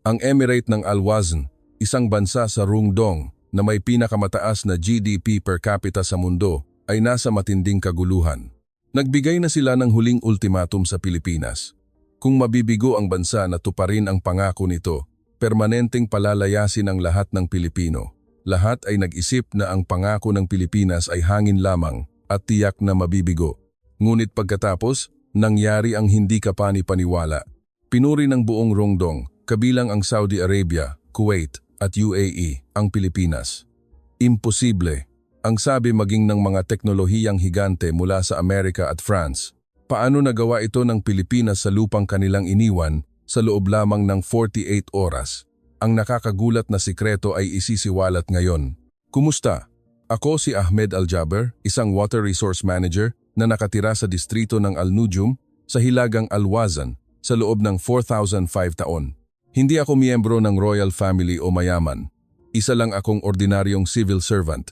Ang Emirate ng Al-Wazn, isang bansa sa Rungdong na may pinakamataas na GDP per capita sa mundo, ay nasa matinding kaguluhan. Nagbigay na sila ng huling ultimatum sa Pilipinas. Kung mabibigo ang bansa na tuparin ang pangako nito, permanenteng palalayasin ang lahat ng Pilipino. Lahat ay nag-isip na ang pangako ng Pilipinas ay hangin lamang at tiyak na mabibigo. Ngunit pagkatapos, nangyari ang hindi kapani-paniwala. Pinuri ng buong Rungdong, kabilang ang Saudi Arabia, Kuwait at UAE, ang Pilipinas. Imposible, ang sabi maging ng mga teknolohiyang higante mula sa Amerika at France. Paano nagawa ito ng Pilipinas sa lupang kanilang iniwan sa loob lamang ng 48 oras? Ang nakakagulat na sikreto ay isisiwalat ngayon. Kumusta? Ako si Ahmed Al-Jaber, isang water resource manager na nakatira sa distrito ng Al-Nujum sa hilagang Al-Wazn sa loob ng 4,005 taon. Hindi ako miyembro ng royal family o mayaman. Isa lang akong ordinaryong civil servant.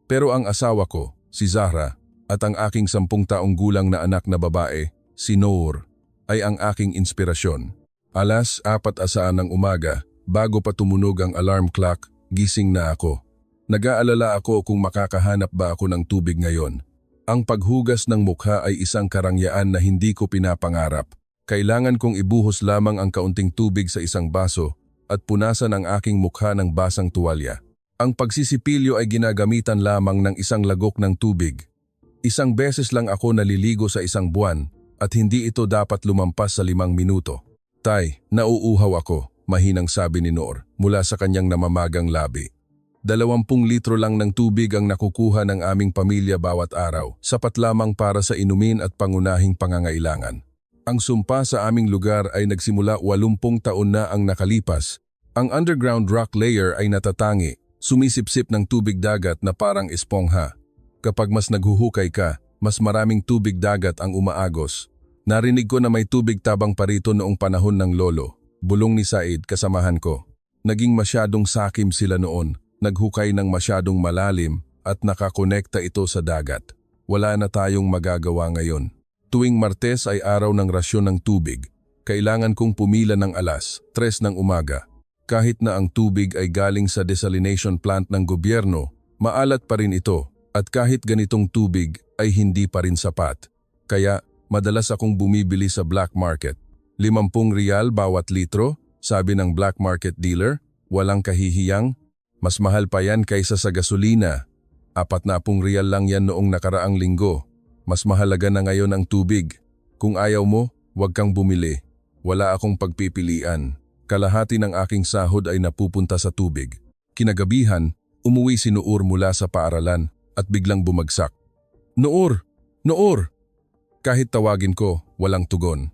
Pero ang asawa ko, si Zahra, at ang aking 10 taong gulang na anak na babae, si Noor, ay ang aking inspirasyon. Alas 4:00 ng umaga, bago pa tumunog ang alarm clock, gising na ako. Nag-aalala ako kung makakahanap ba ako ng tubig ngayon. Ang paghugas ng mukha ay isang karangyaan na hindi ko pinapangarap. Kailangan kong ibuhos lamang ang kaunting tubig sa isang baso at punasan ang aking mukha ng basang tuwalya. Ang pagsisipilyo ay ginagamitan lamang ng isang lagok ng tubig. Isang beses lang ako naliligo sa isang buwan at hindi ito dapat lumampas sa 5 minuto. Tay, nauuhaw ako, mahinang sabi ni Noor mula sa kanyang namamagang labi. 20 litro lang ng tubig ang nakukuha ng aming pamilya bawat araw, sapat lamang para sa inumin at pangunahing pangangailangan. Ang sumpa sa aming lugar ay nagsimula 80 taon na ang nakalipas. Ang underground rock layer ay natatangi, sumisipsip ng tubig dagat na parang espongha. Kapag mas naghuhukay ka, mas maraming tubig dagat ang umaagos. Narinig ko na may tubig tabang pa rito noong panahon ng lolo, bulong ni Said kasamahan ko. Naging masyadong sakim sila noon, naghukay ng masyadong malalim at nakakonekta ito sa dagat. Wala na tayong magagawa ngayon. Tuwing Martes ay araw ng rasyon ng tubig. Kailangan kong pumila ng alas 3 ng umaga. Kahit na ang tubig ay galing sa desalination plant ng gobyerno, maalat pa rin ito at kahit ganitong tubig ay hindi pa rin sapat. Kaya madalas akong bumibili sa black market. 50 riyal bawat litro, sabi ng black market dealer, walang kahihiyang. Mas mahal pa yan kaysa sa gasolina. 40 riyal lang yan noong nakaraang linggo. Mas mahalaga na ngayon ang tubig. Kung ayaw mo, huwag kang bumili. Wala akong pagpipilian. Kalahati ng aking sahod ay napupunta sa tubig. Kinagabihan, umuwi si Noor mula sa paaralan at biglang bumagsak. Noor! Noor! Kahit tawagin ko, walang tugon.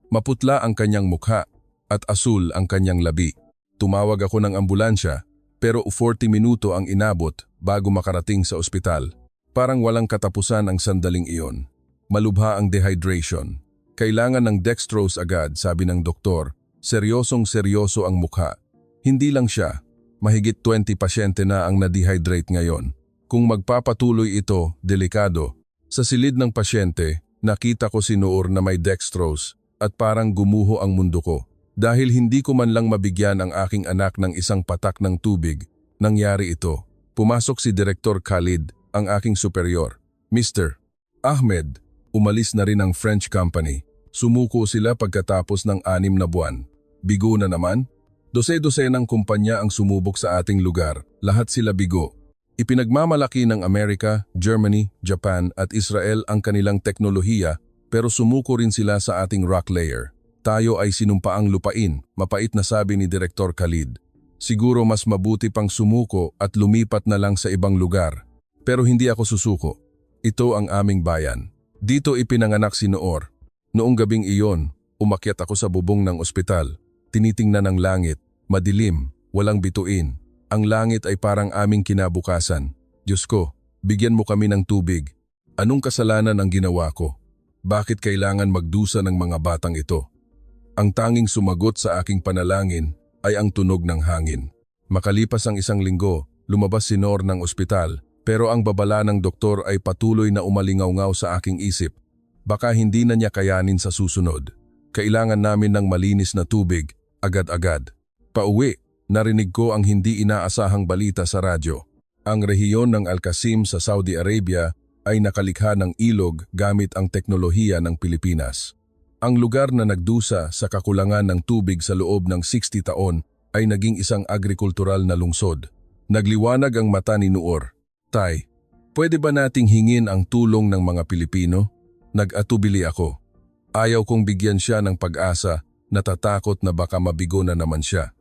Maputla ang kanyang mukha at asul ang kanyang labi. Tumawag ako ng ambulansya pero 40 minuto ang inabot bago makarating sa ospital. Parang walang katapusan ang sandaling iyon. Malubha ang dehydration. Kailangan ng dextrose agad, sabi ng doktor. Seryosong-seryoso ang mukha. Hindi lang siya. Mahigit 20 pasyente na ang na-dehydrate ngayon. Kung magpapatuloy ito, delikado. Sa silid ng pasyente, nakita ko si Noor na may dextrose at parang gumuho ang mundo ko. Dahil hindi ko man lang mabigyan ang aking anak ng isang patak ng tubig, nangyari ito. Pumasok si Direktor Khalid, ang aking superior. Mr. Ahmed, umalis na rin ang French company. Sumuko sila pagkatapos ng 6 na buwan. Bigo na naman? Dose-dosenang kumpanya ang sumubok sa ating lugar. Lahat sila bigo. Ipinagmamalaki ng Amerika, Germany, Japan at Israel ang kanilang teknolohiya pero sumuko rin sila sa ating rock layer. Tayo ay sinumpaang lupain, mapait na sabi ni Direktor Khalid. Siguro mas mabuti pang sumuko at lumipat na lang sa ibang lugar. Pero hindi ako susuko. Ito ang aming bayan. Dito ipinanganak si Noor. Noong gabing iyon, umakyat ako sa bubong ng ospital. Tinitingnan ang langit, madilim, walang bituin. Ang langit ay parang aming kinabukasan. Diyos ko, bigyan mo kami ng tubig. Anong kasalanan ang ginawa ko? Bakit kailangan magdusa ng mga batang ito? Ang tanging sumagot sa aking panalangin ay ang tunog ng hangin. Makalipas ang 1 linggo, lumabas si Noor ng ospital. Pero ang babala ng doktor ay patuloy na umalingaw-ngaw sa aking isip. Baka hindi na niya kayanin sa susunod. Kailangan namin ng malinis na tubig, agad-agad. Pauwi, narinig ko ang hindi inaasahang balita sa radyo. Ang rehiyon ng Al-Qasim sa Saudi Arabia ay nakalikha ng ilog gamit ang teknolohiya ng Pilipinas. Ang lugar na nagdusa sa kakulangan ng tubig sa loob ng 60 taon ay naging isang agrikultural na lungsod. Nagliwanag ang mata ni Noor. Tay, pwede ba nating hingin ang tulong ng mga Pilipino? Nag-atubili ako. Ayaw kong bigyan siya ng pag-asa, natatakot na baka mabigo na naman siya.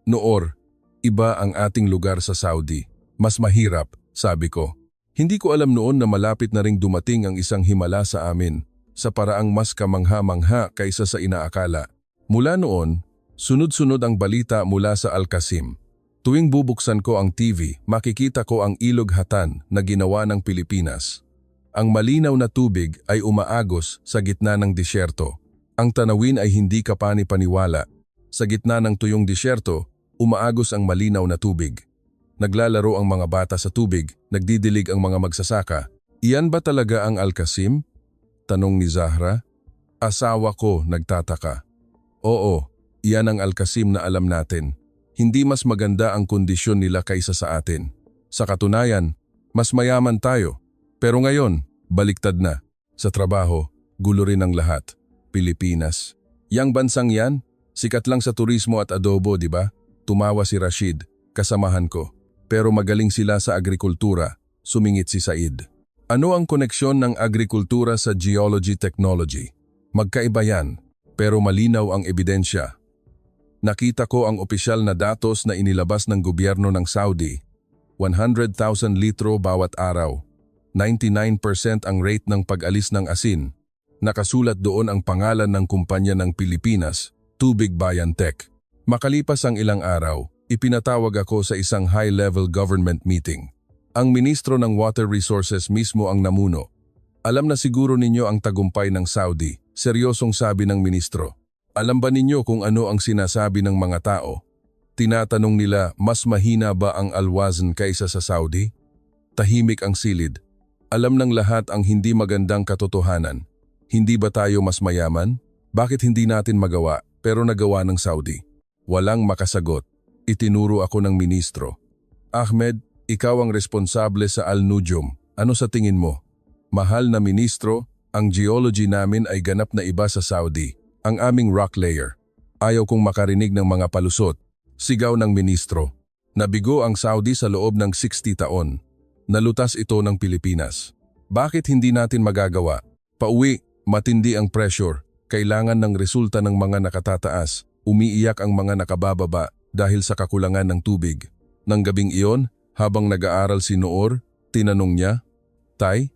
Noor, iba ang ating lugar sa Saudi. Mas mahirap, sabi ko. Hindi ko alam noon na malapit na ring dumating ang isang himala sa amin, sa paraang mas kamangha-mangha kaysa sa inaakala. Mula noon, sunod-sunod ang balita mula sa Al-Qasim. Tuwing bubuksan ko ang TV, makikita ko ang ilog Hatan na ginawa ng Pilipinas. Ang malinaw na tubig ay umaagos sa gitna ng disyerto. Ang tanawin ay hindi kapani-paniwala. Sa gitna ng tuyong disyerto, umaagos ang malinaw na tubig. Naglalaro ang mga bata sa tubig, nagdidilig ang mga magsasaka. Iyan ba talaga ang Al-Qasim? Tanong ni Zahra. Asawa ko nagtataka. Oo, iyan ang Al-Qasim na alam natin. Hindi mas maganda ang kondisyon nila kaysa sa atin. Sa katunayan, mas mayaman tayo. Pero ngayon, baliktad na. Sa trabaho, gulo rin ang lahat. Pilipinas. Yang bansang yan, sikat lang sa turismo at adobo, di ba? Tumawa si Rashid, kasamahan ko. Pero magaling sila sa agrikultura, sumingit si Said. Ano ang koneksyon ng agrikultura sa geology technology? Magkaiba yan, pero malinaw ang ebidensya. Nakita ko ang opisyal na datos na inilabas ng gobyerno ng Saudi. 100,000 litro bawat araw. 99% ang rate ng pag-alis ng asin. Nakasulat doon ang pangalan ng kumpanya ng Pilipinas, Tubig Bayan Tech. Makalipas ang ilang araw, ipinatawag ako sa isang high-level government meeting. Ang ministro ng Water Resources mismo ang namuno. Alam na siguro ninyo ang tagumpay ng Saudi, seryosong sabi ng ministro. Alam ba ninyo kung ano ang sinasabi ng mga tao? Tinatanong nila, mas mahina ba ang Al-Wazn kaysa sa Saudi? Tahimik ang silid. Alam ng lahat ang hindi magandang katotohanan. Hindi ba tayo mas mayaman? Bakit hindi natin magawa pero nagawa ng Saudi? Walang makasagot. Itinuro ako ng ministro. Ahmed, ikaw ang responsable sa Al-Nujum. Ano sa tingin mo? Mahal na ministro, ang geology namin ay ganap na iba sa Saudi. Ang aming rock layer. Ayaw kong makarinig ng mga palusot. Sigaw ng ministro. Nabigo ang Saudi sa loob ng 60 taon. Nalutas ito ng Pilipinas. Bakit hindi natin magagawa? Pauwi, matindi ang pressure. Kailangan ng resulta ng mga nakatataas. Umiiyak ang mga nakabababa dahil sa kakulangan ng tubig. Nang gabing iyon, habang nag-aaral si Noor, tinanong niya, Tay,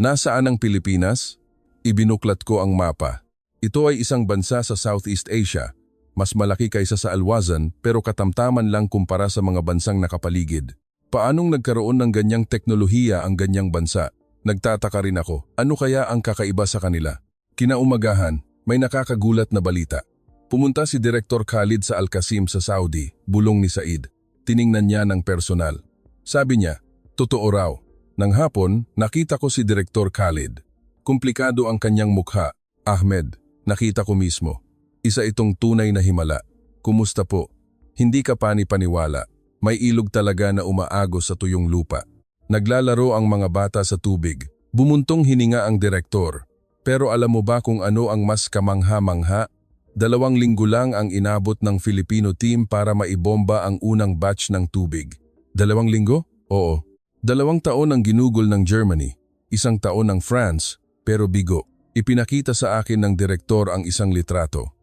nasaan ang Pilipinas? Ibinuklat ko ang mapa. Ito ay isang bansa sa Southeast Asia. Mas malaki kaysa sa Al-Wazn pero katamtaman lang kumpara sa mga bansang nakapaligid. Paanong nagkaroon ng ganyang teknolohiya ang ganyang bansa? Nagtataka rin ako, ano kaya ang kakaiba sa kanila? Kinaumagahan, may nakakagulat na balita. Pumunta si Direktor Khalid sa Al-Qasim sa Saudi, bulong ni Said. Tiningnan niya ng personal. Sabi niya, totoo raw. Nang hapon, nakita ko si Direktor Khalid. Komplikado ang kanyang mukha. Ahmed, nakita ko mismo. Isa itong tunay na himala. Kumusta po? Hindi ka pani-paniwala. May ilog talaga na umaagos sa tuyong lupa. Naglalaro ang mga bata sa tubig. Bumuntong hininga ang direktor. Pero alam mo ba kung ano ang mas kamangha-mangha? 2 linggo lang ang inabot ng Filipino team para maibomba ang unang batch ng tubig. 2 linggo? Oo. 2 taon ang ginugol ng Germany, 1 taon ng France, pero bigo. Ipinakita sa akin ng direktor ang isang litrato.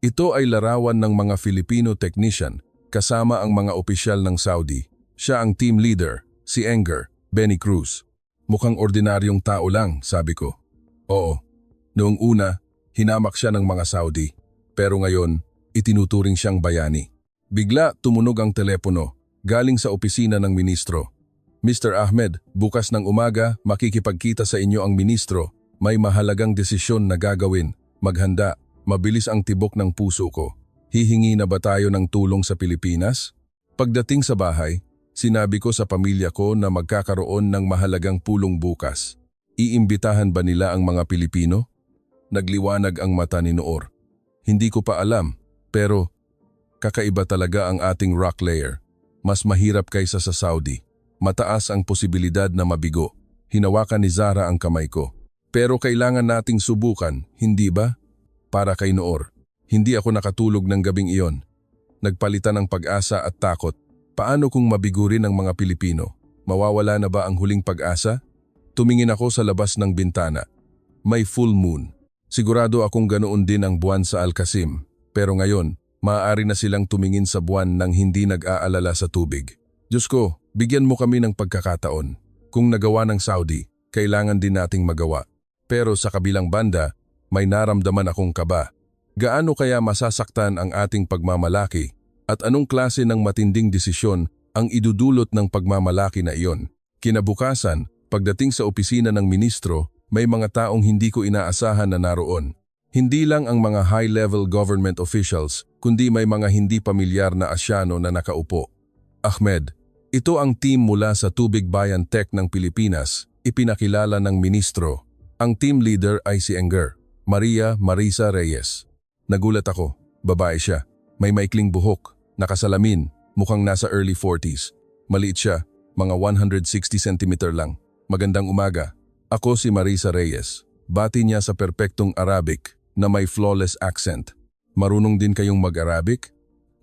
Ito ay larawan ng mga Filipino technician kasama ang mga opisyal ng Saudi. Siya ang team leader, si Enger, Benny Cruz. Mukhang ordinaryong tao lang, sabi ko. Oo. Noong una, hinamak siya ng mga Saudi. Pero ngayon, itinuturing siyang bayani. Bigla tumunog ang telepono, galing sa opisina ng ministro. Mr. Ahmed, bukas ng umaga makikipagkita sa inyo ang ministro. May mahalagang desisyon na gagawin. Maghanda, mabilis ang tibok ng puso ko. Hihingi na ba tayo ng tulong sa Pilipinas? Pagdating sa bahay, sinabi ko sa pamilya ko na magkakaroon ng mahalagang pulong bukas. Iimbitahan ba nila ang mga Pilipino? Nagliwanag ang mata ni Noor. Hindi ko pa alam, pero Kakaiba talaga ang ating rock layer. Mas mahirap kaysa sa Saudi. Mataas ang posibilidad na mabigo. Hinawakan ni Zara ang kamay ko. Pero kailangan nating subukan, hindi ba? Para kay Noor. Hindi ako nakatulog ng gabing iyon. Nagpalitan ng pag-asa at takot. Paano kung mabigo rin ang mga Pilipino? Mawawala na ba ang huling pag-asa? Tumingin ako sa labas ng bintana. May full moon. Sigurado akong ganoon din ang buwan sa Al-Qasim. Pero ngayon, maaari na silang tumingin sa buwan nang hindi nag-aalala sa tubig. Diyos ko, bigyan mo kami ng pagkakataon. Kung nagawa ng Saudi, kailangan din nating magawa. Pero sa kabilang banda, may naramdaman akong kaba. Gaano kaya masasaktan ang ating pagmamalaki at anong klase ng matinding desisyon ang idudulot ng pagmamalaki na iyon? Kinabukasan, pagdating sa opisina ng ministro, may mga taong hindi ko inaasahan na naroon. Hindi lang ang mga high-level government officials, kundi may mga hindi pamilyar na Asyano na nakaupo. Ahmed, ito ang team mula sa Tubig Bayan Tech ng Pilipinas, ipinakilala ng ministro. Ang team leader ay si Enger, Maria Marisa Reyes. Nagulat ako, babae siya. May maikling buhok, nakasalamin, mukhang nasa early 40s. Maliit siya, mga 160 cm lang. Magandang umaga. Ako si Marisa Reyes. Bati niya sa perpektong Arabic na may flawless accent. Marunong din kayong mag-Arabic?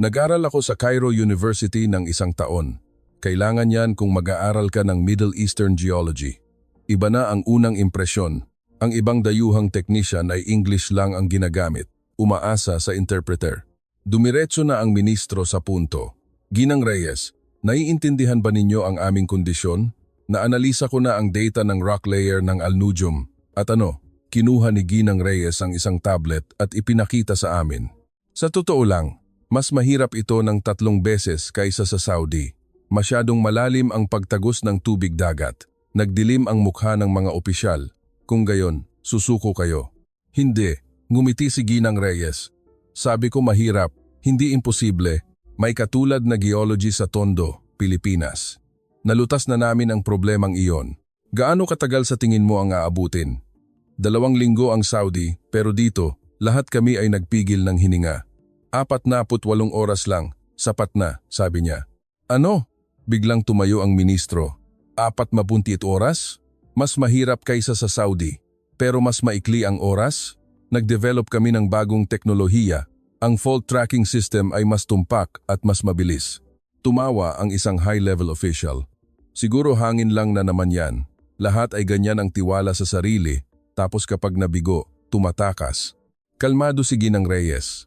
Nag-aral ako sa Cairo University ng 1 taon. Kailangan yan kung mag-aaral ka ng Middle Eastern Geology. Iba na ang unang impresyon. Ang ibang dayuhang technician ay English lang ang ginagamit. Umaasa sa interpreter. Dumiretso na ang ministro sa punto. Ginang Reyes, naiintindihan ba ninyo ang aming kondisyon? Naanalisa ko na ang data ng rock layer ng Al-Nujum. At kinuha ni Ginang Reyes ang isang tablet at ipinakita sa amin. Sa totoo lang, mas mahirap ito ng 3 beses kaysa sa Saudi. Masyadong malalim ang pagtagos ng tubig dagat. Nagdilim ang mukha ng mga opisyal. Kung gayon, susuko kayo. Hindi, ngumiti si Ginang Reyes. Sabi ko mahirap, hindi imposible. May katulad na geology sa Tondo, Pilipinas. Nalutas na namin ang problemang iyon. Gaano katagal sa tingin mo ang aabutin? 2 linggo ang Saudi, pero dito, lahat kami ay nagpigil ng hininga. 48 oras lang, sapat na, sabi niya. Ano? Biglang tumayo ang ministro. 48 oras? Mas mahirap kaysa sa Saudi, pero mas maikli ang oras? Nag-develop kami ng bagong teknolohiya. Ang fault tracking system ay mas tumpak at mas mabilis. Tumawa ang isang high-level official. Siguro hangin lang na naman yan. Lahat ay ganyan ang tiwala sa sarili, tapos kapag nabigo, tumatakas. Kalmado si Ginang Reyes.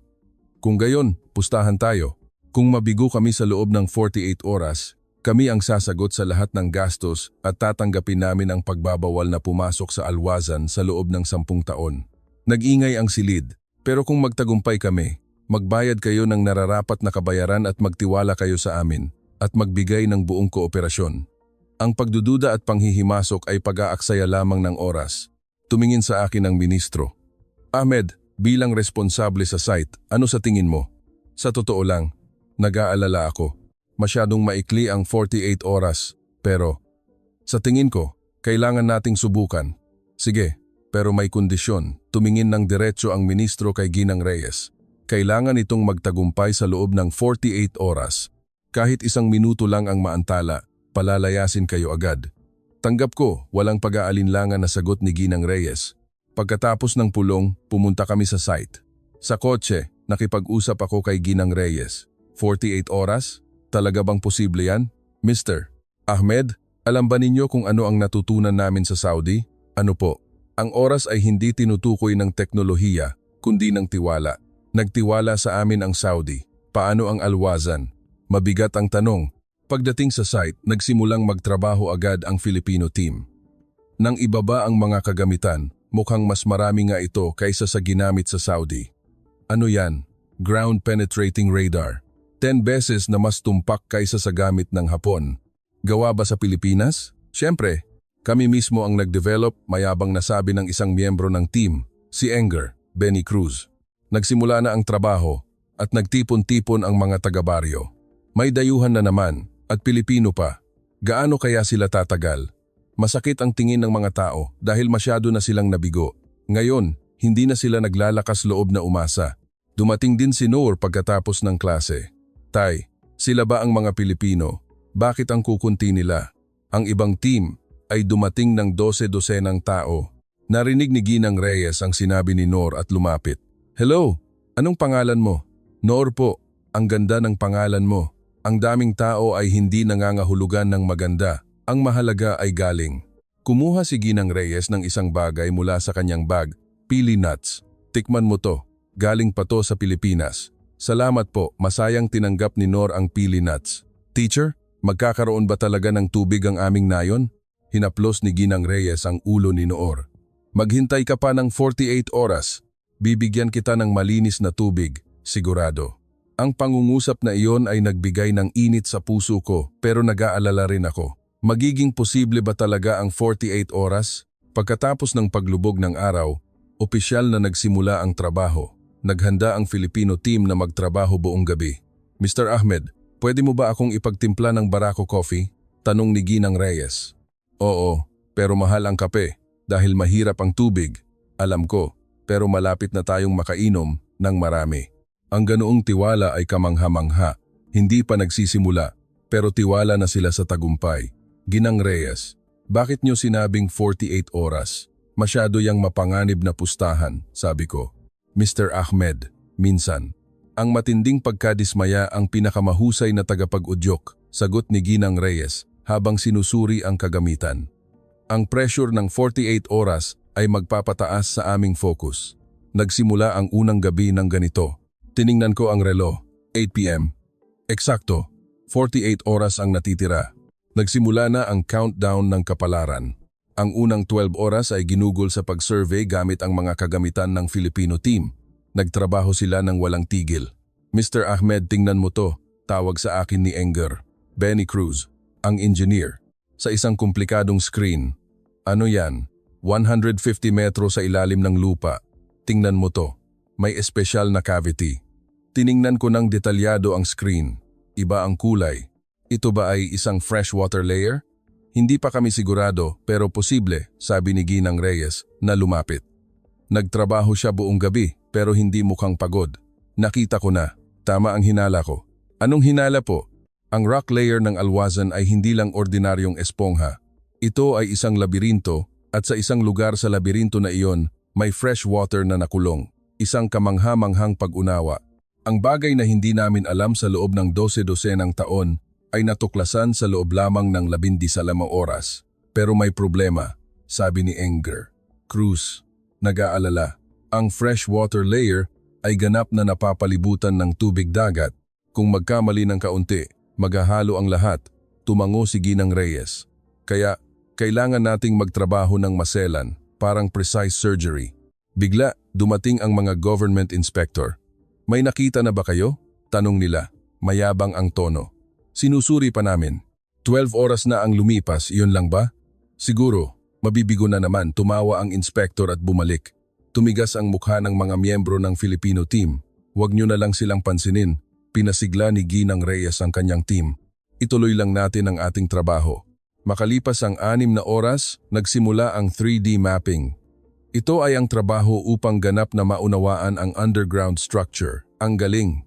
Kung gayon, pustahan tayo. Kung mabigo kami sa loob ng 48 oras, kami ang sasagot sa lahat ng gastos at tatanggapin namin ang pagbabawal na pumasok sa Al-Wazan sa loob ng 10 taon. Nag-ingay ang silid, pero kung magtagumpay kami, magbayad kayo ng nararapat na kabayaran at magtiwala kayo sa amin at magbigay ng buong kooperasyon. Ang pagdududa at panghihimasok ay pag-aaksaya lamang ng oras. Tumingin sa akin ang ministro. Ahmed, bilang responsable sa site, ano sa tingin mo? Sa totoo lang, nag-aalala ako. Masyadong maikli ang 48 oras, pero sa tingin ko, kailangan nating subukan. Sige, pero may kondisyon. Tumingin ng diretso ang ministro kay Ginang Reyes. Kailangan itong magtagumpay sa loob ng 48 oras. Kahit 1 minuto lang ang maantala, palalayasin kayo agad. Tanggap ko, walang pag-aalinlangan na sagot ni Ginang Reyes. Pagkatapos ng pulong, pumunta kami sa site. Sa kotse, nakipag-usap ako kay Ginang Reyes. 48 oras? Talaga bang posible yan? Mr. Ahmed, alam ba ninyo kung ano ang natutunan namin sa Saudi? Ano po? Ang oras ay hindi tinutukoy ng teknolohiya, kundi ng tiwala. Nagtiwala sa amin ang Saudi. Paano ang Al-Wazan? Mabigat ang tanong. Pagdating sa site, nagsimulang magtrabaho agad ang Filipino team. Nang ibaba ang mga kagamitan, mukhang mas marami nga ito kaysa sa ginamit sa Saudi. Ano yan? Ground penetrating radar. 10 beses na mas tumpak kaysa sa gamit ng Hapon. Gawa ba sa Pilipinas? Siyempre, kami mismo ang nag-develop, mayabang nasabi ng isang miyembro ng team, si Enger, Benny Cruz. Nagsimula na ang trabaho at nagtipon-tipon ang mga taga-baryo. May dayuhan na naman at Pilipino pa. Gaano kaya sila tatagal? Masakit ang tingin ng mga tao dahil masyado na silang nabigo. Ngayon, hindi na sila naglalakas loob na umasa. Dumating din si Noor pagkatapos ng klase. Tay, sila ba ang mga Pilipino? Bakit ang kukunti nila? Ang ibang team ay dumating ng 12-dosenang tao. Narinig ni Ginang Reyes ang sinabi ni Noor at lumapit. Hello, anong pangalan mo? Noor po, ang ganda ng pangalan mo. Ang daming tao ay hindi nangangahulugan ng maganda. Ang mahalaga ay galing. Kumuha si Ginang Reyes ng isang bagay mula sa kanyang bag, pili nuts. Tikman mo to. Galing pa to sa Pilipinas. Salamat po, masayang tinanggap ni Noor ang pili nuts. Teacher, magkakaroon ba talaga ng tubig ang aming nayon? Hinaplos ni Ginang Reyes ang ulo ni Noor. Maghintay ka pa ng 48 oras. Bibigyan kita ng malinis na tubig, sigurado. Ang pangungusap na iyon ay nagbigay ng init sa puso ko pero nag-aalala rin ako. Magiging posible ba talaga ang 48 oras? Pagkatapos ng paglubog ng araw, opisyal na nagsimula ang trabaho. Naghanda ang Filipino team na magtrabaho buong gabi. Mr. Ahmed, pwede mo ba akong ipagtimpla ng Barako coffee? Tanong ni Ginang Reyes. Oo, pero mahal ang kape dahil mahirap ang tubig. Alam ko, pero malapit na tayong makainom ng marami. Ang ganoong tiwala ay kamangha-mangha. Hindi pa nagsisimula, pero tiwala na sila sa tagumpay. Ginang Reyes, bakit niyo sinabing 48 oras? Masyado yang mapanganib na pustahan, sabi ko. Mr. Ahmed, minsan. Ang matinding pagkadismaya ang pinakamahusay na tagapag-udyok, sagot ni Ginang Reyes habang sinusuri ang kagamitan. Ang pressure ng 48 oras ay magpapataas sa aming focus. Nagsimula ang unang gabi ng ganito. Tiningnan ko ang relo, 8 p.m. Eksakto, 48 oras ang natitira. Nagsimula na ang countdown ng kapalaran. Ang unang 12 oras ay ginugol sa pag-survey gamit ang mga kagamitan ng Filipino team. Nagtrabaho sila ng walang tigil. Mr. Ahmed, tingnan mo to, tawag sa akin ni Enger. Benny Cruz, ang engineer. Sa isang komplikadong screen. Ano yan? 150 metro sa ilalim ng lupa. Tingnan mo to. May espesyal na cavity. Tiningnan ko ng detalyado ang screen. Iba ang kulay. Ito ba ay isang freshwater layer? Hindi pa kami sigurado pero posible, sabi ni Ginang Reyes na lumapit. Nagtrabaho siya buong gabi pero hindi mukhang pagod. Nakita ko na, tama ang hinala ko. Anong hinala po? Ang rock layer ng Alwazan ay hindi lang ordinaryong espongha. Ito ay isang labirinto at sa isang lugar sa labirinto na iyon may fresh water na nakulong. Isang kamangha-manghang pag-unawa. Ang bagay na hindi namin alam sa loob ng 12-dosenang taon ay natuklasan sa loob lamang ng 11 oras. Pero may problema, sabi ni Enger. Cruz, nag-aalala. Ang freshwater layer ay ganap na napapalibutan ng tubig dagat. Kung magkamali ng kaunti, maghahalo ang lahat, tumango si Ginang Reyes. Kaya, kailangan nating magtrabaho ng maselan, parang precise surgery. Bigla, dumating ang mga government inspector. May nakita na ba kayo? Tanong nila. Mayabang ang tono. Sinusuri pa namin. 12 oras na ang lumipas, iyon lang ba? Siguro, mabibigo na naman, tumawa ang inspector at bumalik. Tumigas ang mukha ng mga miyembro ng Filipino team. Huwag nyo na lang silang pansinin. Pinasigla ni Ginang Reyes ang kanyang team. Ituloy lang natin ang ating trabaho. Makalipas ang 6 na oras, nagsimula ang 3D mapping. Ito ay ang trabaho upang ganap na maunawaan ang underground structure. Ang galing.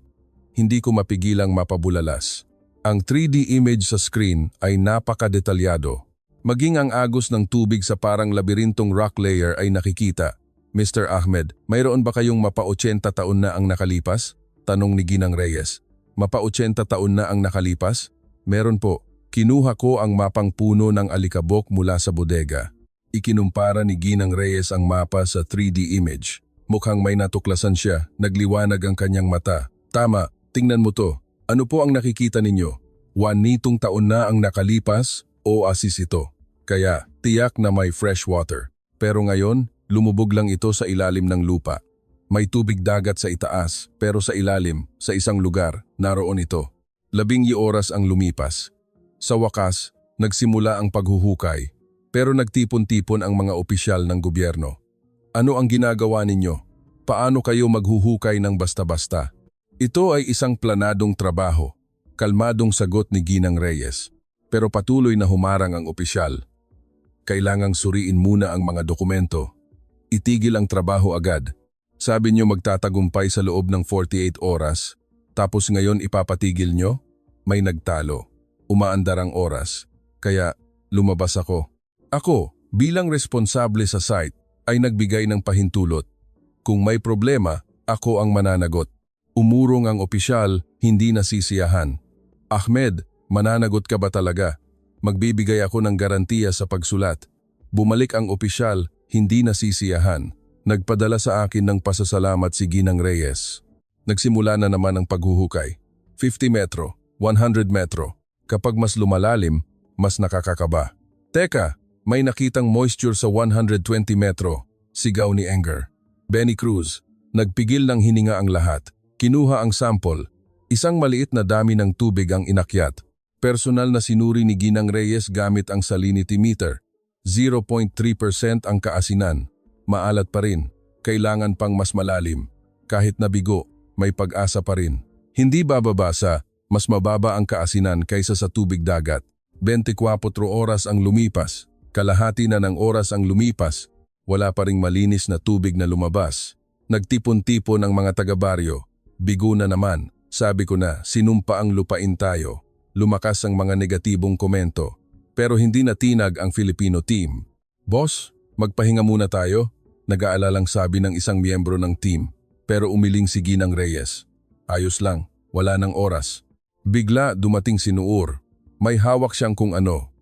Hindi ko mapigilang mapabulalas. Ang 3D image sa screen ay napakadetalyado. Maging ang agos ng tubig sa parang labirintong rock layer ay nakikita. Mr. Ahmed, mayroon ba kayong mapa-80 taon na ang nakalipas? Tanong ni Ginang Reyes. Mapa-80 taon na ang nakalipas? Meron po. Kinuha ko ang mapang puno ng alikabok mula sa bodega. Ikinumpara ni Ginang Reyes ang mapa sa 3D image. Mukhang may natuklasan siya, nagliwanag ang kanyang mata. Tama, tingnan mo to. Ano po ang nakikita ninyo? 1 taon na ang nakalipas o asis ito. Kaya tiyak na may fresh water. Pero ngayon, lumubog lang ito sa ilalim ng lupa. May tubig dagat sa itaas pero sa ilalim, sa isang lugar, naroon ito. 12 oras ang lumipas. Sa wakas, nagsimula ang paghuhukay. Pero nagtipon-tipon ang mga opisyal ng gobyerno. Ano ang ginagawa ninyo? Paano kayo maghuhukay ng basta-basta? Ito ay isang planadong trabaho, kalmadong sagot ni Ginang Reyes. Pero patuloy na humarang ang opisyal. Kailangang suriin muna ang mga dokumento. Itigil ang trabaho agad. Sabi niyo magtatagumpay sa loob ng 48 oras, tapos ngayon ipapatigil niyo? May nagtalo. Umaandar ang oras. Kaya lumabas ako. Ako, bilang responsable sa site, ay nagbigay ng pahintulot. Kung may problema, ako ang mananagot. Umurong ang opisyal, hindi nasisiyahan. Ahmed, mananagot ka ba talaga? Magbibigay ako ng garantiya sa pagsulat. Bumalik ang opisyal, hindi nasisiyahan. Nagpadala sa akin ng pasasalamat si Ginang Reyes. Nagsimula na naman ang paghuhukay. 50 metro, 100 metro. Kapag mas lumalalim, mas nakakakaba. Teka, may nakitang moisture sa 120 metro. Sigaw ni Enger. Benny Cruz. Nagpigil ng hininga ang lahat. Kinuha ang sample. Isang maliit na dami ng tubig ang inakyat. Personal na sinuri ni Ginang Reyes gamit ang salinity meter. 0.3% ang kaasinan. Maalat pa rin. Kailangan pang mas malalim. Kahit nabigo, may pag-asa pa rin. Hindi bababa sa mas mababa ang kaasinan kaysa sa tubig dagat. 24 oras ang lumipas. Kalahati na ng oras ang lumipas. Wala pa ring malinis na tubig na lumabas. Nagtipon-tipon ang mga taga-baryo. Bigo na naman. Sabi ko na, sinumpa ang lupain tayo. Lumakas ang mga negatibong komento. Pero hindi natinag ang Filipino team. Boss, magpahinga muna tayo. Nag-aalalang sabi ng isang miyembro ng team. Pero umiling si Ginang Reyes. Ayos lang, wala ng oras. Bigla dumating si Noor. May hawak siyang kung ano.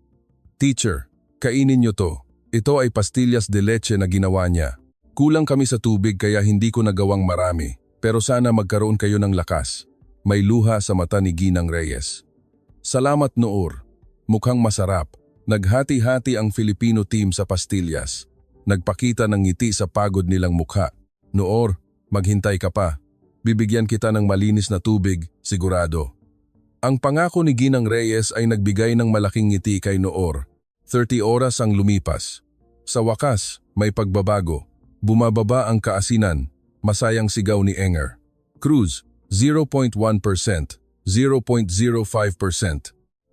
Teacher, kainin niyo to. Ito ay pastillas de leche na ginawa niya. Kulang kami sa tubig kaya hindi ko nagawang marami. Pero sana magkaroon kayo ng lakas. May luha sa mata ni Ginang Reyes. Salamat Noor. Mukhang masarap. Naghati-hati ang Filipino team sa pastillas. Nagpakita ng ngiti sa pagod nilang mukha. Noor, maghintay ka pa. Bibigyan kita ng malinis na tubig, sigurado. Ang pangako ni Ginang Reyes ay nagbigay ng malaking ngiti kay Noor. 30 oras ang lumipas. Sa wakas, may pagbabago. Bumababa ang kaasinan. Masayang sigaw ni Enger. Cruz, 0.1%, 0.05%.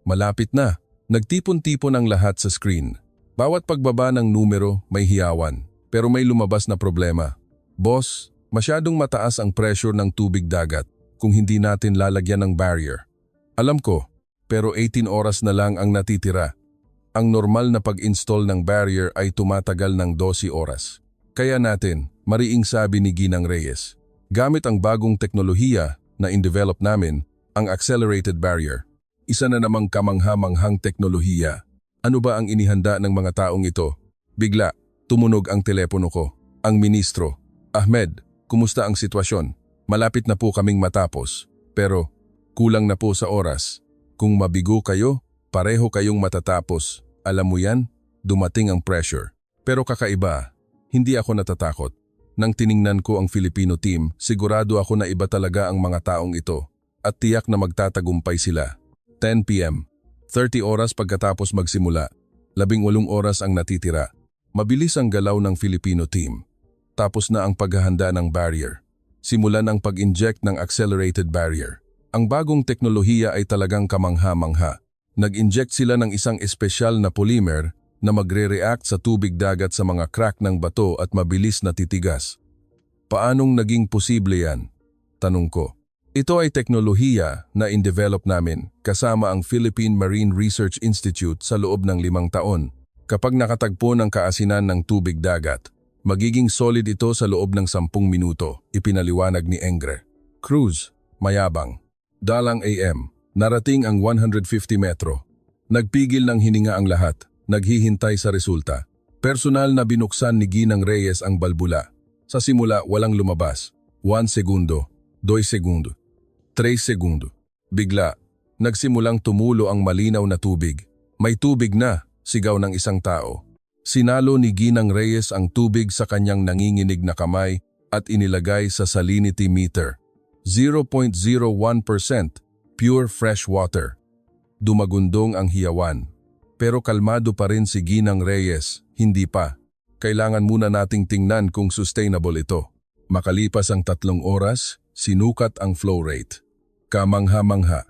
Malapit na. Nagtipon-tipon ang lahat sa screen. Bawat pagbaba ng numero may hiyawan. Pero may lumabas na problema. Boss, masyadong mataas ang pressure ng tubig dagat kung hindi natin lalagyan ng barrier. Alam ko, pero 18 oras na lang ang natitira. Ang normal na pag-install ng barrier ay tumatagal ng 12 oras. Kaya natin, mariing sabi ni Ginang Reyes, gamit ang bagong teknolohiya na in-develop namin, ang accelerated barrier. Isa na namang kamangha-manghang teknolohiya. Ano ba ang inihanda ng mga taong ito? Bigla, tumunog ang telepono ko. Ang ministro, Ahmed, kumusta ang sitwasyon? Malapit na po kaming matapos. Pero, kulang na po sa oras. Kung mabigo kayo, pareho kayong matatapos. Alam mo yan, dumating ang pressure. Pero kakaiba, hindi ako natatakot. Nang tiningnan ko ang Filipino team, sigurado ako na iba talaga ang mga taong ito. At tiyak na magtatagumpay sila. 10 p.m. 30 oras pagkatapos magsimula. 18 oras ang natitira. Mabilis ang galaw ng Filipino team. Tapos na ang paghahanda ng barrier. Simulan ang pag-inject ng accelerated barrier. Ang bagong teknolohiya ay talagang kamangha-mangha. Nag-inject sila ng isang espesyal na polymer na magre-react sa tubig dagat sa mga crack ng bato at mabilis na titigas. Paanong naging posible yan? Tanong ko. Ito ay teknolohiya na in-develop namin kasama ang Philippine Marine Research Institute sa loob ng 5 taon. Kapag nakatagpo ng kaasinan ng tubig dagat, magiging solid ito sa loob ng 10 minuto, ipinaliwanag ni Engre. Cruz, mayabang. Dalang AM, narating ang 150 metro. Nagpigil ng hininga ang lahat, naghihintay sa resulta. Personal na binuksan ni Ginang Reyes ang balbula. Sa simula walang lumabas. 1 segundo, 2 segundo, 3 segundo. Bigla, nagsimulang tumulo ang malinaw na tubig. May tubig na, sigaw ng isang tao. Sinalo ni Ginang Reyes ang tubig sa kanyang nanginginig na kamay at inilagay sa salinity meter. 0.01% pure fresh water. Dumagundong ang hiyawan. Pero kalmado pa rin si Ginang Reyes, hindi pa. Kailangan muna nating tingnan kung sustainable ito. Makalipas ang 3 oras, sinukat ang flow rate. Kamangha-mangha.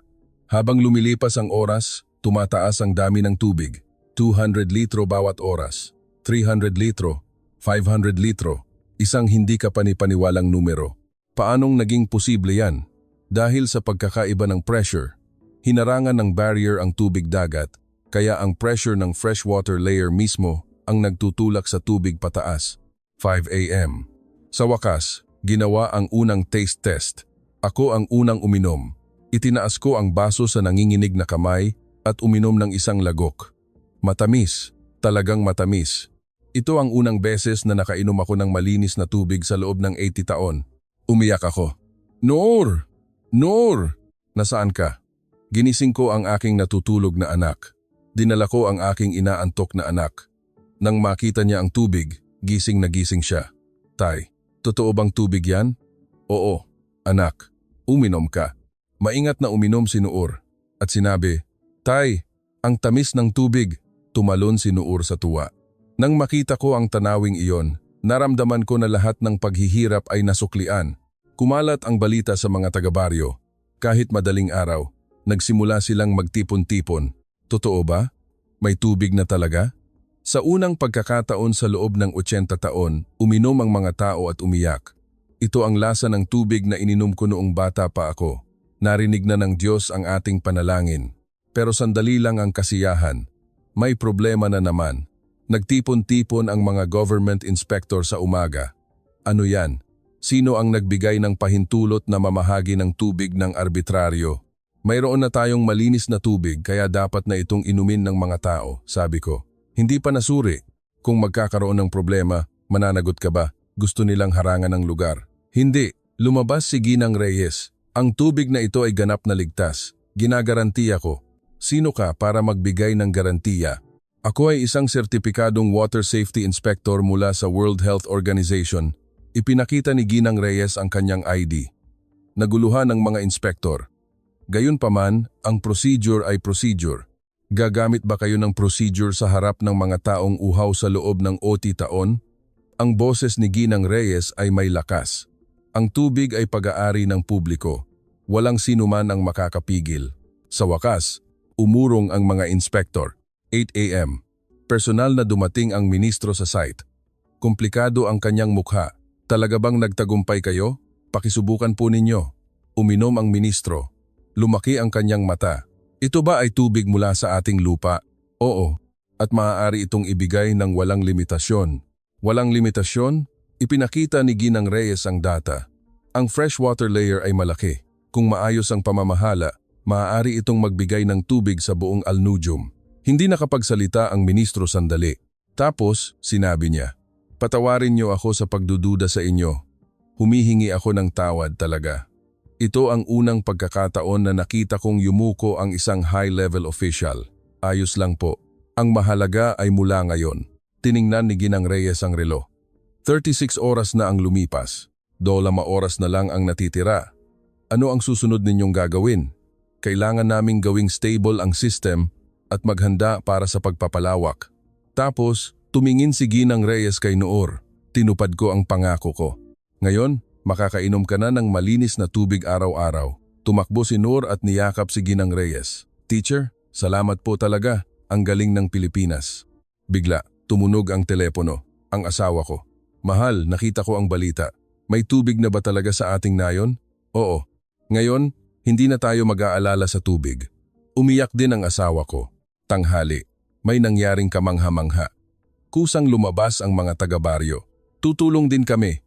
Habang lumilipas ang oras, tumataas ang dami ng tubig. 200 litro bawat oras, 300 litro, 500 litro. Isang hindi ka panipaniwalang numero. Paanong naging posible yan? Dahil sa pagkakaiba ng pressure, hinarangan ng barrier ang tubig dagat, kaya ang pressure ng freshwater layer mismo ang nagtutulak sa tubig pataas. 5 a.m. Sa wakas, ginawa ang unang taste test. Ako ang unang uminom. Itinaas ko ang baso sa nanginginig na kamay at uminom ng isang lagok. Matamis, talagang matamis. Ito ang unang beses na nakainom ako ng malinis na tubig sa loob ng 80 taon. Umiyak ako. Noor! Noor! Nasaan ka? Ginising ko ang aking natutulog na anak. Dinala ko ang aking inaantok na anak. Nang makita niya ang tubig, gising na gising siya. Tay, totoo bang tubig yan? Oo, anak. Uminom ka. Maingat na uminom si Noor at sinabi, Tay, ang tamis ng tubig. Tumalon si Noor sa tuwa. Nang makita ko ang tanawing iyon, naramdaman ko na lahat ng paghihirap ay nasuklian. Kumalat ang balita sa mga taga-baryo. Kahit madaling araw, nagsimula silang magtipon-tipon. Totoo ba? May tubig na talaga? Sa unang pagkakataon sa loob ng 80 taon, uminom ang mga tao at umiyak. Ito ang lasa ng tubig na ininom ko noong bata pa ako. Narinig na ng Diyos ang ating panalangin. Pero sandali lang ang kasiyahan. May problema na naman. Nagtipon-tipon ang mga government inspector sa umaga. Ano yan? Sino ang nagbigay ng pahintulot na mamahagi ng tubig ng arbitraryo? Mayroon na tayong malinis na tubig kaya dapat na itong inumin ng mga tao, sabi ko. Hindi pa nasuri. Kung magkakaroon ng problema, mananagot ka ba? Gusto nilang harangan ng lugar. Hindi. Lumabas si Ginang Reyes. Ang tubig na ito ay ganap na ligtas. Ginagarantiya ko. Sino ka para magbigay ng garantiya? Ako ay isang sertipikadong water safety inspector mula sa World Health Organization. Ipinakita ni Ginang Reyes ang kanyang ID. Naguluhan ng mga inspektor. Gayunpaman, ang procedure ay procedure. Gagamit ba kayo ng procedure sa harap ng mga taong uhaw sa loob ng 80 taon? Ang boses ni Ginang Reyes ay may lakas. Ang tubig ay pag-aari ng publiko. Walang sinuman ang makakapigil. Sa wakas, umurong ang mga inspektor. 8 a.m. Personal na dumating ang ministro sa site. Komplikado ang kanyang mukha. Talaga bang nagtagumpay kayo? Pakisubukan po ninyo. Uminom ang ministro. Lumaki ang kanyang mata. Ito ba ay tubig mula sa ating lupa? Oo. At maaari itong ibigay ng walang limitasyon. Walang limitasyon? Ipinakita ni Ginang Reyes ang data. Ang freshwater layer ay malaki. Kung maayos ang pamamahala, maaari itong magbigay ng tubig sa buong Alnudium. Hindi nakapagsalita ang ministro sandali. Tapos, sinabi niya, Patawarin niyo ako sa pagdududa sa inyo. Humihingi ako ng tawad talaga. Ito ang unang pagkakataon na nakita kong yumuko ang isang high-level official. Ayos lang po. Ang mahalaga ay mula ngayon. Tiningnan ni Ginang Reyes ang relo. 36 oras na ang lumipas. 2 oras na lang ang natitira. Ano ang susunod ninyong gagawin? Kailangan naming gawing stable ang system at maghanda para sa pagpapalawak. Tapos, tumingin si Ginang Reyes kay Noor. Tinupad ko ang pangako ko. Ngayon, makakainom ka na ng malinis na tubig araw-araw. Tumakbo si Noor at niyakap si Ginang Reyes. Teacher, salamat po talaga. Ang galing ng Pilipinas. Bigla, tumunog ang telepono. Ang asawa ko. Mahal, nakita ko ang balita. May tubig na ba talaga sa ating nayon? Oo. Ngayon, hindi na tayo mag-aalala sa tubig. Umiyak din ang asawa ko. Tanghali, may nangyaring kamangha-mangha. Kusang lumabas ang mga taga-baryo. Tutulong din kami.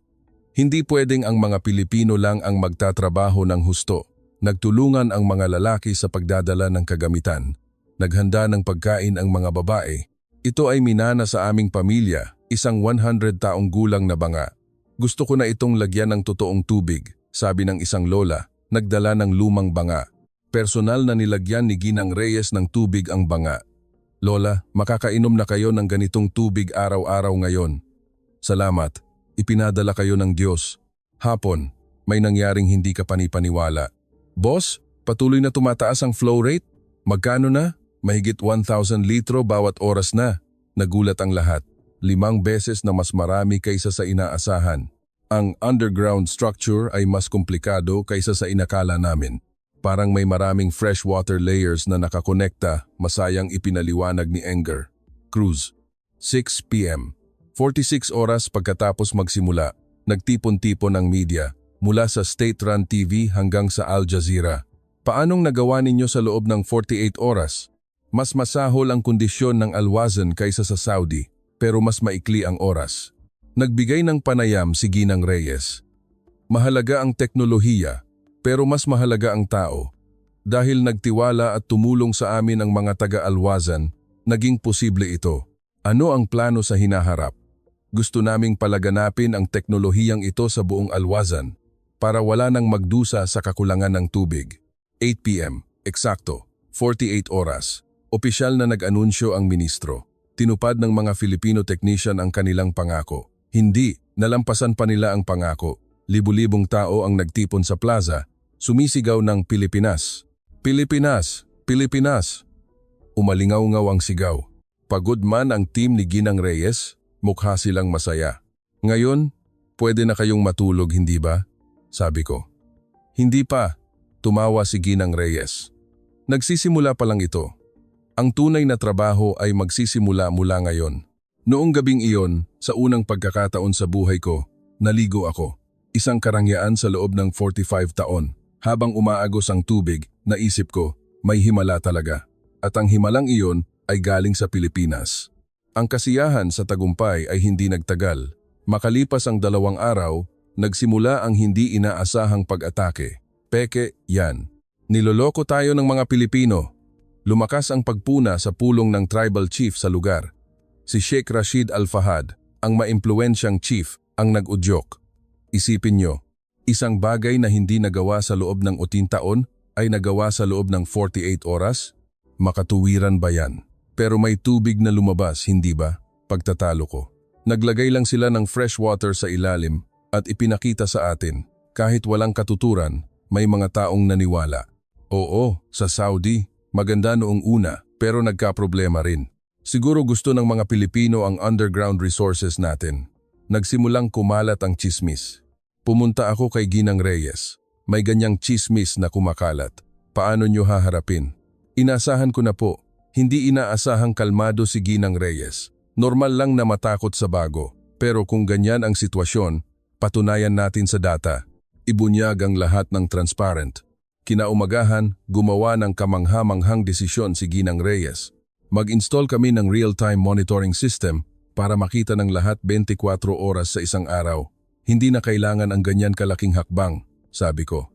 Hindi pwedeng ang mga Pilipino lang ang magtatrabaho ng husto. Nagtulungan ang mga lalaki sa pagdadala ng kagamitan. Naghanda ng pagkain ang mga babae. Ito ay minana sa aming pamilya, isang 100 taong gulang na banga. Gusto ko na itong lagyan ng totoong tubig, sabi ng isang lola, nagdala ng lumang banga. Personal na nilagyan ni Ginang Reyes ng tubig ang banga. Lola, makakainom na kayo ng ganitong tubig araw-araw ngayon. Salamat, ipinadala kayo ng Diyos. Hapon, may nangyaring hindi ka panipaniwala. Boss, patuloy na tumataas ang flow rate? Magkano na? Mahigit 1,000 litro bawat oras na. Nagulat ang lahat. 5 beses na mas marami kaysa sa inaasahan. Ang underground structure ay mas komplikado kaysa sa inakala namin. Parang may maraming freshwater layers na nakakonekta, masayang ipinaliwanag ni Enger. Cruz. 6 p.m. 46 oras pagkatapos magsimula, nagtipon-tipon ang media, mula sa state-run TV hanggang sa Al Jazeera. Paanong nagawa ninyo sa loob ng 48 oras? Mas masahol ang kondisyon ng Al Wazn kaysa sa Saudi, pero mas maikli ang oras. Nagbigay ng panayam si Ginang Reyes. Mahalaga ang teknolohiya, pero mas mahalaga ang tao. Dahil nagtiwala at tumulong sa amin ang mga taga-Al Wazn, naging posible ito. Ano ang plano sa hinaharap? Gusto naming palaganapin ang teknolohiyang ito sa buong Al Wazn para wala nang magdusa sa kakulangan ng tubig. 8 p.m. Eksakto, 48 oras. Opisyal na nag-anunsyo ang ministro. Tinupad ng mga Filipino technician ang kanilang pangako. Hindi, nalampasan pa nila ang pangako. Libu-libong tao ang nagtipon sa plaza, sumisigaw ng Pilipinas. Pilipinas! Pilipinas! Umalingaw-ngaw ang sigaw. Pagod man ang team ni Ginang Reyes, mukha silang masaya. Ngayon, pwede na kayong matulog, hindi ba? Sabi ko. Hindi pa, tumawa si Ginang Reyes. Nagsisimula pa lang ito. Ang tunay na trabaho ay magsisimula mula ngayon. Noong gabing iyon, sa unang pagkakataon sa buhay ko, naligo ako. Isang karangyaan sa loob ng 45 taon. Habang umaagos ang tubig, naisip ko, may himala talaga. At ang himalang iyon ay galing sa Pilipinas. Ang kasiyahan sa tagumpay ay hindi nagtagal. Makalipas ang 2 araw, nagsimula ang hindi inaasahang pag-atake. Peke, yan. Niloloko tayo ng mga Pilipino. Lumakas ang pagpuna sa pulong ng tribal chief sa lugar. Si Sheikh Rashid Al Fahad, ang maimpluwensyang chief, ang nag-udyok. Isipin nyo, isang bagay na hindi nagawa sa loob ng 10 taon ay nagawa sa loob ng 48 oras? Makatuwiran ba yan? Pero may tubig na lumabas, hindi ba? Pagtatalo ko. Naglagay lang sila ng fresh water sa ilalim at ipinakita sa atin, kahit walang katuturan, may mga taong naniwala. Oo, sa Saudi, maganda noong una, pero nagkaproblema rin. Siguro gusto ng mga Pilipino ang underground resources natin. Nagsimulang kumalat ang chismis. Pumunta ako kay Ginang Reyes. May ganyang chismis na kumakalat. Paano nyo haharapin? Inasahan ko na po. Hindi inaasahang kalmado si Ginang Reyes. Normal lang na matakot sa bago. Pero kung ganyan ang sitwasyon, patunayan natin sa data. Ibunyag ang lahat ng transparent. Kinaumagahan, gumawa ng kamangha-manghang desisyon si Ginang Reyes. Mag-install kami ng real-time monitoring system para makita ng lahat 24 oras sa isang araw. Hindi na kailangan ang ganyan kalaking hakbang, sabi ko.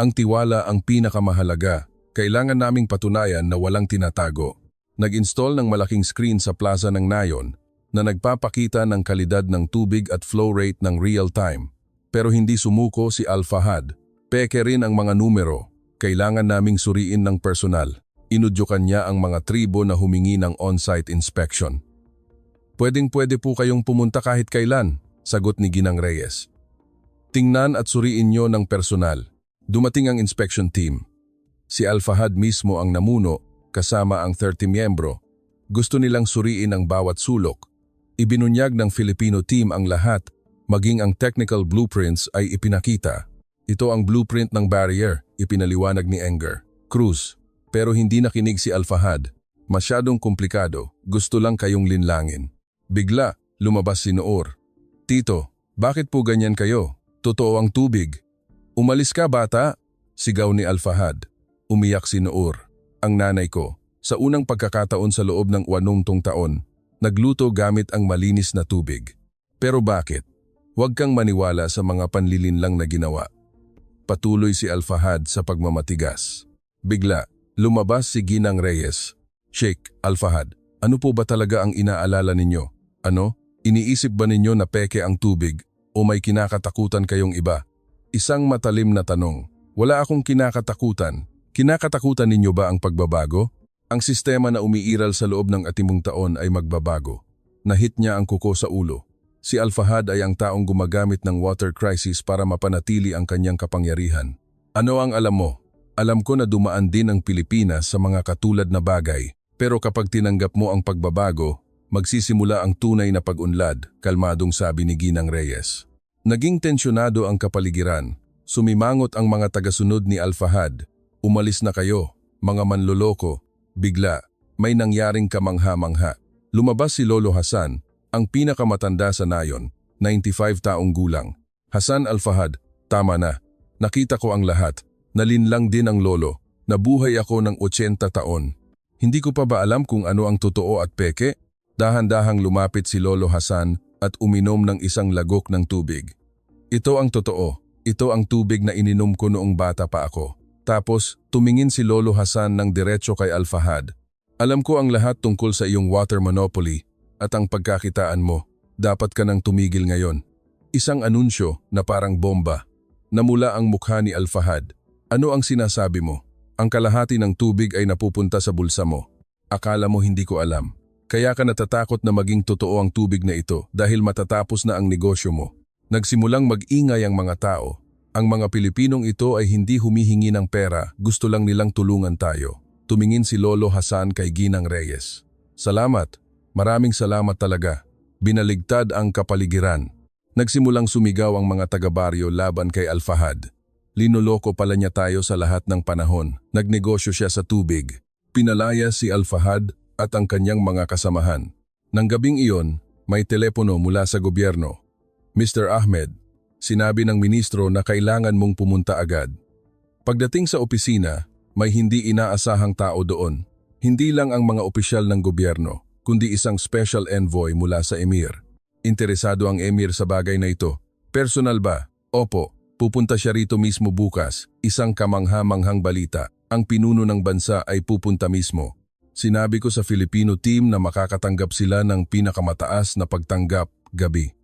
Ang tiwala ang pinakamahalaga. Kailangan naming patunayan na walang tinatago. Nag-install ng malaking screen sa plaza ng Nayon na nagpapakita ng kalidad ng tubig at flow rate ng real-time. Pero hindi sumuko si Al Fahad. Peke rin ang mga numero. Kailangan naming suriin ng personal. Inudyukan niya ang mga tribo na humingi ng on-site inspection. Pwedeng-pwede po kayong pumunta kahit kailan, sagot ni Ginang Reyes. Tingnan at suriin niyo ng personal. Dumating ang inspection team. Si Al Fahad mismo ang namuno, kasama ang 30 miyembro. Gusto nilang suriin ang bawat sulok. Ibinunyag ng Filipino team ang lahat, maging ang technical blueprints ay ipinakita. Ito ang blueprint ng barrier, ipinaliwanag ni Enger Cruz. Pero hindi nakinig si Al Fahad. Masyadong komplikado, gusto lang kayong linlangin. Bigla, lumabas si Noor. Tito, bakit po ganyan kayo? Totoo ang tubig. Umalis ka bata? Sigaw ni Al Fahad. Umiyak si Noor, ang nanay ko. Sa unang pagkakataon sa loob ng 80 taon, nagluto gamit ang malinis na tubig. Pero bakit? Huwag kang maniwala sa mga panlilinlang na ginawa. Patuloy si Al Fahad sa pagmamatigas. Bigla, lumabas si Ginang Reyes. Sheikh Al Fahad, ano po ba talaga ang inaalala ninyo? Ano? Iniisip ba ninyo na peke ang tubig o may kinakatakutan kayong iba? Isang matalim na tanong. Wala akong kinakatakutan. Kinakatakutan ninyo ba ang pagbabago? Ang sistema na umiiral sa loob ng 10 taon ay magbabago. Nahit niya ang kuko sa ulo. Si Al Fahad ay ang taong gumagamit ng water crisis para mapanatili ang kanyang kapangyarihan. Ano ang alam mo? Alam ko na dumaan din ang Pilipinas sa mga katulad na bagay, pero kapag tinanggap mo ang pagbabago, magsisimula ang tunay na pag-unlad, kalmadong sabi ni Ginang Reyes. Naging tensyonado ang kapaligiran. Sumimangot ang mga tagasunod ni Al Fahad. Umalis na kayo, mga manloloko. Bigla, may nangyaring kamangha-mangha. Lumabas si Lolo Hasan, Ang pinakamatanda sa nayon, 95 taong gulang. Hassan Al-Fahad, tama na. Nakita ko ang lahat. Nalinlang din ang lolo. Nabuhay ako ng 80 taon. Hindi ko pa ba alam kung ano ang totoo at peke? Dahan-dahang lumapit si Lolo Hassan at uminom ng isang lagok ng tubig. Ito ang totoo. Ito ang tubig na ininom ko noong bata pa ako. Tapos, tumingin si Lolo Hassan ng diretso kay Al-Fahad. Alam ko ang lahat tungkol sa iyong water monopoly at ang pagkakitaan mo. Dapat ka nang tumigil ngayon. Isang anunsyo na parang bomba. Namula ang mukha ni Al-Fahad. Ano ang sinasabi mo? Ang kalahati ng tubig ay napupunta sa bulsa mo. Akala mo hindi ko alam. Kaya ka natatakot na maging totoo ang tubig na ito dahil matatapos na ang negosyo mo. Nagsimulang mag-ingay ang mga tao. Ang mga Pilipinong ito ay hindi humihingi ng pera, gusto lang nilang tulungan tayo. Tumingin si Lolo Hassan kay Ginang Reyes. Salamat. Maraming salamat talaga. Binaligtad ang kapaligiran. Nagsimulang sumigaw ang mga taga-baryo laban kay Al-Fahad. Linoloko pala niya tayo sa lahat ng panahon. Nagnegosyo siya sa tubig. Pinalaya si Al-Fahad at ang kanyang mga kasamahan. Nang gabing iyon, may telepono mula sa gobyerno. Mr. Ahmed, sinabi ng ministro na kailangan mong pumunta agad. Pagdating sa opisina, may hindi inaasahang tao doon. Hindi lang ang mga opisyal ng gobyerno, kundi isang special envoy mula sa emir. Interesado ang emir sa bagay na ito. Personal ba? Opo. Pupunta siya rito mismo bukas, isang kamangha-manghang balita. Ang pinuno ng bansa ay pupunta mismo. Sinabi ko sa Filipino team na makakatanggap sila ng pinakamataas na pagtanggap gabi.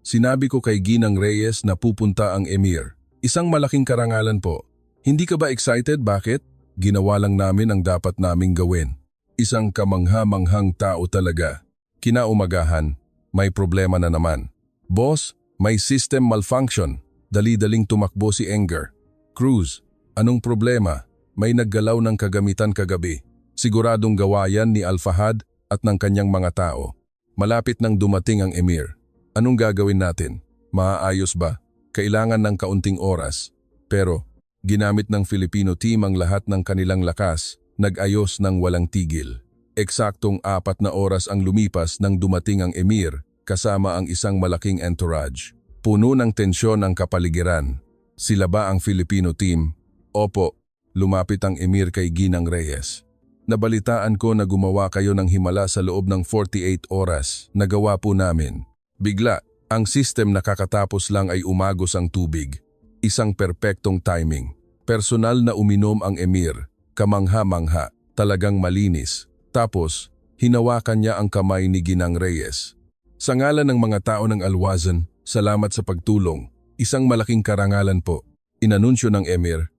Sinabi ko kay Ginang Reyes na pupunta ang emir. Isang malaking karangalan po. Hindi ka ba excited? Bakit? Ginawa lang namin ang dapat naming gawin. Isang kamangha-manghang tao talaga. Kinaumagahan, may problema na naman. Boss, may system malfunction. Dali-daling tumakbo si Enger. Cruz, anong problema? May naggalaw ng kagamitan kagabi. Siguradong gawa yan ni Al-Fahad at ng kanyang mga tao. Malapit nang dumating ang emir. Anong gagawin natin? Maaayos ba? Kailangan ng kaunting oras. Pero, ginamit ng Filipino team ang lahat ng kanilang lakas, nag-ayos ng walang tigil. Eksaktong 4 na oras ang lumipas nang dumating ang emir kasama ang isang malaking entourage. Puno ng tensyon ang kapaligiran. Sila ba ang Filipino team? Opo, lumapit ang emir kay Ginang Reyes. Nabalitaan ko na gumawa kayo ng himala sa loob ng 48 oras. Nagawa po namin. Bigla, ang system na kakatapos lang ay umagos ang tubig. Isang perpektong timing. Personal na uminom ang emir. Kamangha-mangha, talagang malinis. Tapos, hinawakan niya ang kamay ni Ginang Reyes. Sa ngalan ng mga tao ng Alwazan, salamat sa pagtulong. Isang malaking karangalan po. Inanunsyo ng emir.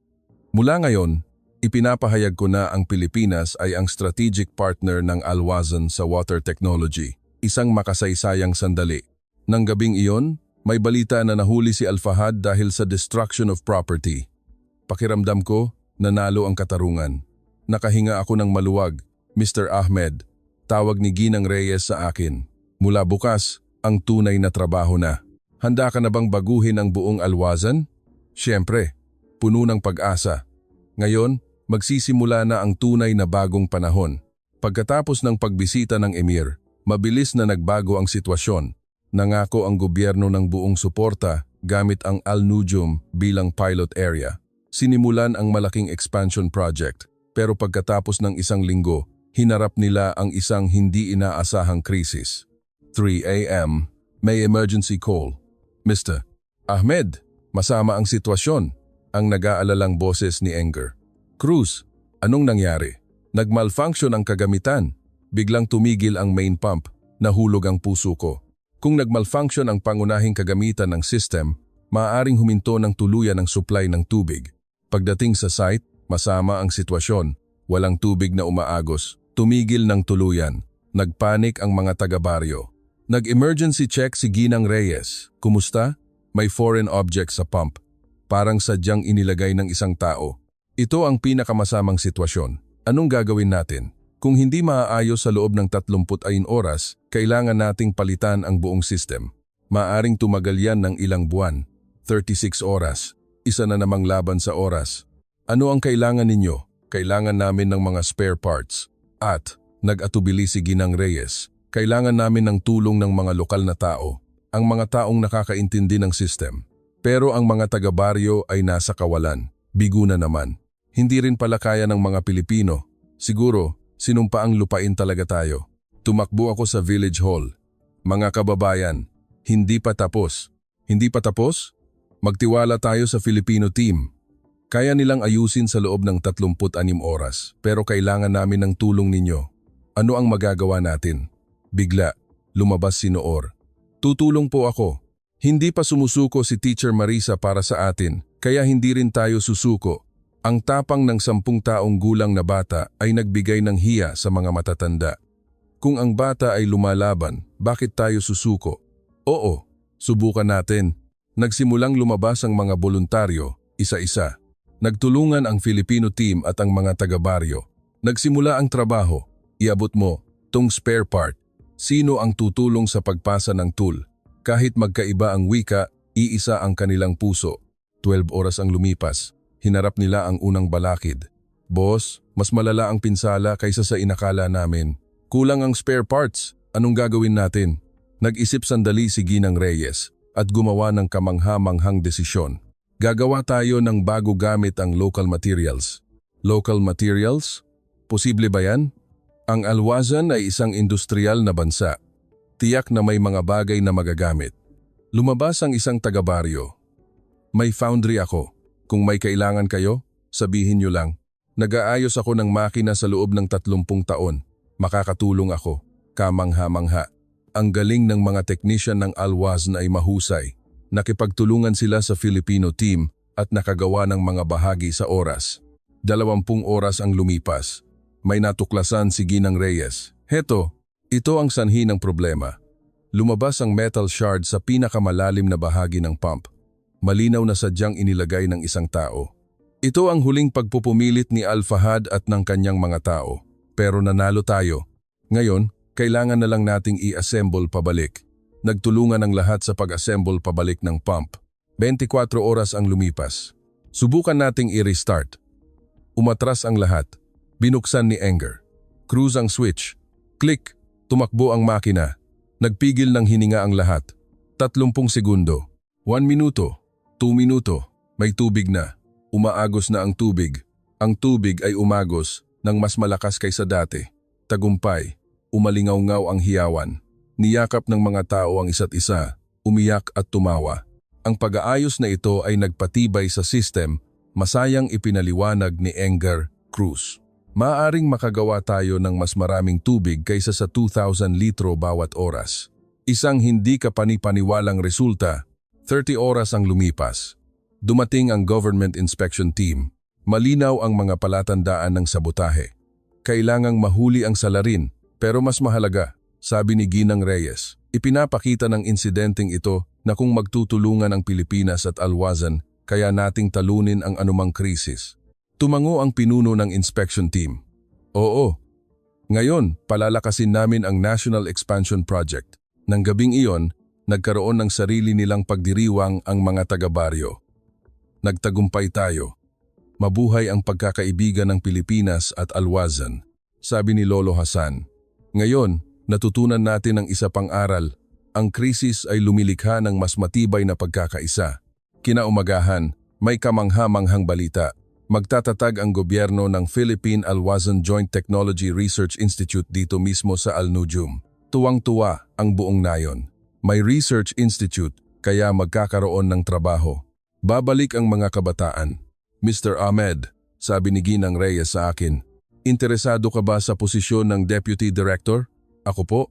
Mula ngayon, ipinapahayag ko na ang Pilipinas ay ang strategic partner ng Alwazan sa water technology. Isang makasaysayang sandali. Nang gabing iyon, may balita na nahuli si Al-Fahad dahil sa destruction of property. Pakiramdam ko, nanalo ang katarungan. Nakahinga ako ng maluwag. Mr. Ahmed, tawag ni Ginang Reyes sa akin. Mula bukas, ang tunay na trabaho na. Handa ka na bang baguhin ang buong Alwazan? Siyempre, puno ng pag-asa. Ngayon, magsisimula na ang tunay na bagong panahon. Pagkatapos ng pagbisita ng emir, mabilis na nagbago ang sitwasyon. Nangako ang gobyerno ng buong suporta gamit ang Al-Nujum bilang pilot area. Sinimulan ang malaking expansion project, pero pagkatapos ng isang linggo, hinarap nila ang isang hindi inaasahang krisis. 3 a.m., may emergency call. Mr. Ahmed, masama ang sitwasyon, ang nag-aalalang boses ni Enger. Cruz, anong nangyari? Nagmalfunction ang kagamitan. Biglang tumigil ang main pump, nahulog ang puso ko. Kung nagmalfunction ang pangunahing kagamitan ng system, maaaring huminto ng tuluyan ang supply ng tubig. Pagdating sa site, masama ang sitwasyon. Walang tubig na umaagos. Tumigil ng tuluyan. Nagpanik ang mga taga-baryo. Nag-emergency check si Ginang Reyes. Kumusta? May foreign object sa pump. Parang sadyang inilagay ng isang tao. Ito ang pinakamasamang sitwasyon. Anong gagawin natin? Kung hindi maaayos sa loob ng 30 oras, kailangan nating palitan ang buong system. Maaring tumagal yan ng ilang buwan. 36 oras. Isa na namang laban sa oras. Ano ang kailangan ninyo? Kailangan namin ng mga spare parts. At nag-atubili si Ginang Reyes. Kailangan namin ng tulong ng mga lokal na tao, ang mga taong nakakaintindi ng system. Pero ang mga taga-baryo ay nasa kawalan, bigo na naman. Hindi rin pala kaya ng mga Pilipino. Siguro, sinumpaang lupain talaga tayo. Tumakbo ako sa village hall. Mga kababayan, hindi pa tapos. Hindi pa tapos? Magtiwala tayo sa Filipino team. Kaya nilang ayusin sa loob ng 36 oras, pero kailangan namin ng tulong ninyo. Ano ang magagawa natin? Bigla, lumabas si Noor. Tutulong po ako. Hindi pa sumusuko si Teacher Marisa para sa atin, kaya hindi rin tayo susuko. Ang tapang ng 10 taong gulang na bata ay nagbigay ng hiya sa mga matatanda. Kung ang bata ay lumalaban, bakit tayo susuko? Oo, subukan natin. Nagsimulang lumabas ang mga voluntaryo, isa-isa. Nagtulungan ang Filipino team at ang mga taga-baryo. Nagsimula ang trabaho. Iabot mo, tong spare part. Sino ang tutulong sa pagpasa ng tool? Kahit magkaiba ang wika, iisa ang kanilang puso. 12 oras ang lumipas. Hinarap nila ang unang balakid. Boss, mas malala ang pinsala kaysa sa inakala namin. Kulang ang spare parts. Anong gagawin natin? Nag-isip sandali si Ginang Reyes at gumawa ng kamangha-manghang desisyon. Gagawa tayo ng bago gamit ang local materials. Local materials? Posible ba yan? Ang Alwazan ay isang industrial na bansa. Tiyak na may mga bagay na magagamit. Lumabas ang isang taga-baryo. May foundry ako. Kung may kailangan kayo, sabihin nyo lang. Nag-aayos ako ng makina sa loob ng 30 taon. Makakatulong ako. Kamangha-mangha. Ang galing ng mga technician ng Alwazan ay mahusay. Nakipagtulungan sila sa Filipino team at nakagawa ng mga bahagi sa oras. 20 oras ang lumipas. May natuklasan si Ginang Reyes. Ito ang sanhi ng problema. Lumabas ang metal shard sa pinakamalalim na bahagi ng pump. Malinaw na sadyang inilagay ng isang tao. Ito ang huling pagpupumilit ni Al-Fahad at ng kanyang mga tao. Pero nanalo tayo. Ngayon, kailangan na lang nating i-assemble pabalik. Nagtulungan ang lahat sa pag-assemble pabalik ng pump. 24 oras ang lumipas. Subukan nating i-restart. Umatras ang lahat. Binuksan ni Enger. Cruise ang switch. Click. Tumakbo ang makina. Nagpigil ng hininga ang lahat. 30 segundo. 1 minuto. 2 minuto. May tubig na. Umaagos na ang tubig. Ang tubig ay umagos ng mas malakas kaysa dati. Tagumpay. Umalingaw-ngaw ang hiyawan. Niyakap ng mga tao ang isa't isa. Umiyak at tumawa. Ang pag-aayos na ito ay nagpatibay sa system, masayang ipinaliwanag ni Enger Cruz. Maaring makagawa tayo ng mas maraming tubig kaysa sa 2,000 litro bawat oras. Isang hindi kapanipaniwalang resulta, 30 oras ang lumipas. Dumating ang government inspection team. Malinaw ang mga palatandaan ng sabotahe. Kailangang mahuli ang salarin, pero mas mahalaga, sabi ni Ginang Reyes, ipinapakita ng insidenteng ito na kung magtutulungan ang Pilipinas at Alwazan, kaya nating talunin ang anumang krisis. Tumango ang pinuno ng inspection team. Oo. Ngayon, palalakasin namin ang National Expansion Project. Nang gabing iyon, nagkaroon ng sarili nilang pagdiriwang ang mga taga-baryo. Nagtagumpay tayo. Mabuhay ang pagkakaibigan ng Pilipinas at Alwazan, sabi ni Lolo Hasan. Ngayon, natutunan natin ang isa pang aral. Ang krisis ay lumilikha ng mas matibay na pagkakaisa. Kinaumagahan, may kamangha-manghang balita. Magtatatag ang gobyerno ng Philippine Alwazan Joint Technology Research Institute dito mismo sa Al-Nujum. Tuwang-tuwa ang buong nayon. May research institute, kaya magkakaroon ng trabaho. Babalik ang mga kabataan. Mr. Ahmed, sabi ni Ginang Reyes sa akin, interesado ka ba sa posisyon ng Deputy Director? Ako po.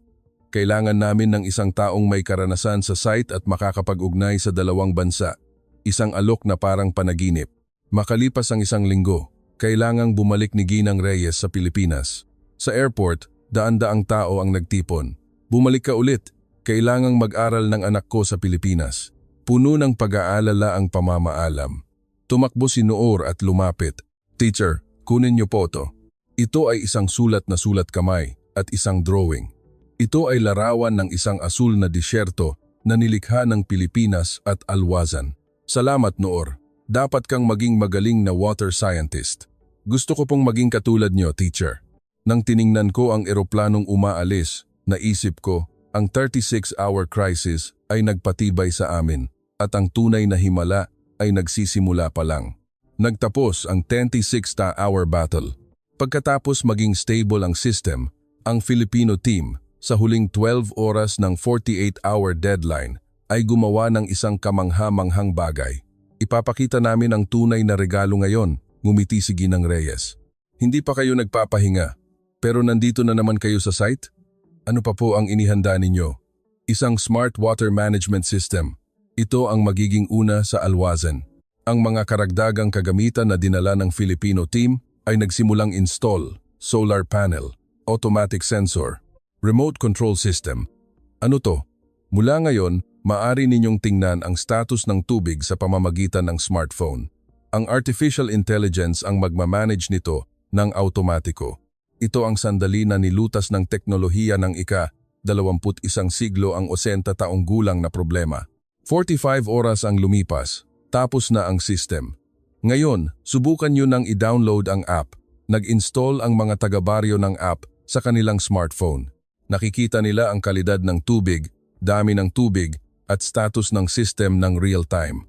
Kailangan namin ng isang taong may karanasan sa site at makakapag-ugnay sa 2 bansa. Isang alok na parang panaginip. Makalipas ang 1 linggo, kailangang bumalik ni Ginang Reyes sa Pilipinas. Sa airport, daan-daang tao ang nagtipon. Bumalik ka ulit. Kailangang mag-aral ng anak ko sa Pilipinas. Puno ng pag-aalala ang pamamaalam. Tumakbo si Noor at lumapit. Teacher, kunin niyo po ito. Ito ay isang sulat na sulat kamay at isang drawing. Ito ay larawan ng isang asul na disyerto na nilikha ng Pilipinas at Alwazan. Salamat Noor. Dapat kang maging magaling na water scientist. Gusto ko pong maging katulad niyo, teacher. Nang tiningnan ko ang eroplanong umaalis, Naisip ko, ang 36-hour crisis ay nagpatibay sa amin at ang tunay na himala ay nagsisimula pa lang. Nagtapos ang 26-hour battle. Pagkatapos maging stable ang system, ang Filipino team sa huling 12 oras ng 48-hour deadline ay gumawa ng isang kamangha-manghang bagay. Ipapakita namin ang tunay na regalo ngayon, ngumiti si Ginang Reyes. Hindi pa kayo nagpapahinga, pero nandito na naman kayo sa site? Ano pa po ang inihanda ninyo? Isang smart water management system. Ito ang magiging una sa Alwazen. Ang mga karagdagang kagamitan na dinala ng Filipino team ay nagsimulang install, solar panel, automatic sensor, remote control system. Ano to? Mula ngayon, maaari ninyong tingnan ang status ng tubig sa pamamagitan ng smartphone. Ang artificial intelligence ang magmamanage nito ng automatiko. Ito ang sandali na nilutas ng teknolohiya ng ika-21 siglo ang 80 taong gulang na problema. 45 oras ang lumipas, tapos na ang system. Ngayon, subukan nyo nang i-download ang app. Nag-install ang mga taga-baryo ng app sa kanilang smartphone. Nakikita nila ang kalidad ng tubig, dami ng tubig, at status ng system ng real-time.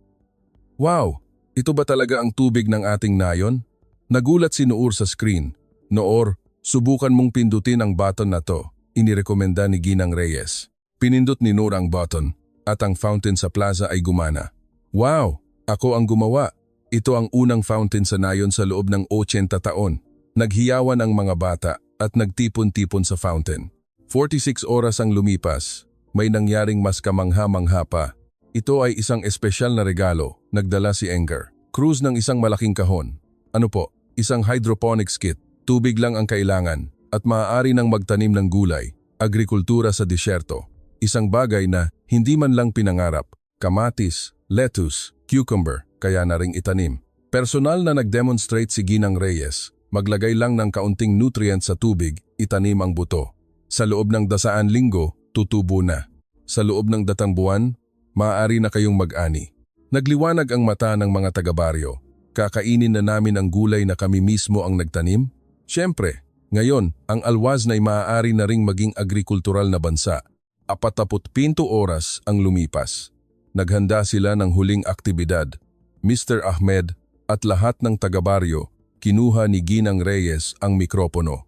Wow! Ito ba talaga ang tubig ng ating nayon? Nagulat si Noor sa screen. Noor, subukan mong pindutin ang button na to, inirekomenda ni Ginang Reyes. Pinindot ni Noor ang button, at ang fountain sa plaza ay gumana. Wow! Ako ang gumawa. Ito ang unang fountain sa nayon sa loob ng 80 taon. Naghiyawan ang mga bata at nagtipon-tipon sa fountain. 46 oras ang lumipas. May nangyaring mas kamangha-mangha pa. Ito ay isang espesyal na regalo, nagdala si Enger. Cruise ng isang malaking kahon. Ano po? Isang hydroponics kit. Tubig lang ang kailangan at maaari nang magtanim ng gulay, agrikultura sa disyerto. Isang bagay na hindi man lang pinangarap. Kamatis, lettuce, cucumber, kaya na ring itanim. Personal na nag-demonstrate si Ginang Reyes. Maglagay lang ng kaunting nutrients sa tubig, itanim ang buto. Sa loob ng 100 linggo, tutubo na. Sa loob ng 2 buwan, maaari na kayong mag-ani. Nagliwanag ang mata ng mga taga-baryo. Kakainin na namin ang gulay na kami mismo ang nagtanim? Siyempre, ngayon, ang Alwaz ay maaari na ring maging agrikultural na bansa. 47 oras ang lumipas. Naghanda sila ng huling aktibidad. Mr. Ahmed at lahat ng taga-baryo, kinuha ni Ginang Reyes ang mikropono.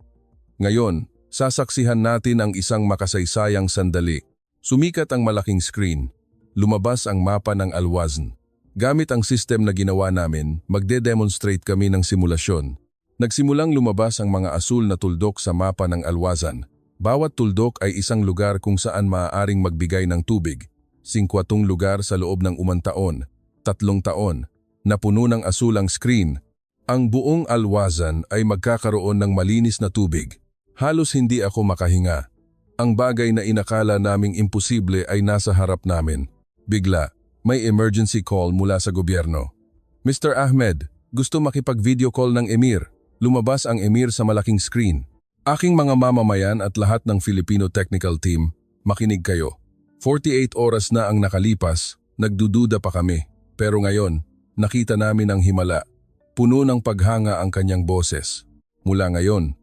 Ngayon, sasaksihan natin ang isang makasaysayang sandali. Sumikat ang malaking screen. Lumabas ang mapa ng Alwazn. Gamit ang system na ginawa namin, magde-demonstrate kami ng simulasyon. Nagsimulang lumabas ang mga asul na tuldok sa mapa ng Alwazan. Bawat tuldok ay isang lugar kung saan maaaring magbigay ng tubig. 50 lugar sa loob ng 3 taon, 3 taon, na puno ng asul ang screen. Ang buong Alwazan ay magkakaroon ng malinis na tubig. Halos hindi ako makahinga. Ang bagay na inakala naming imposible ay nasa harap namin. Bigla, may emergency call mula sa gobyerno. Mr. Ahmed, gusto makipag-video call ng Emir. Lumabas ang Emir sa malaking screen. Aking mga mamamayan at lahat ng Filipino technical team, makinig kayo. 48 oras na ang nakalipas, nagdududa pa kami. Pero ngayon, nakita namin ang himala. Puno ng paghanga ang kanyang boses. Mula ngayon,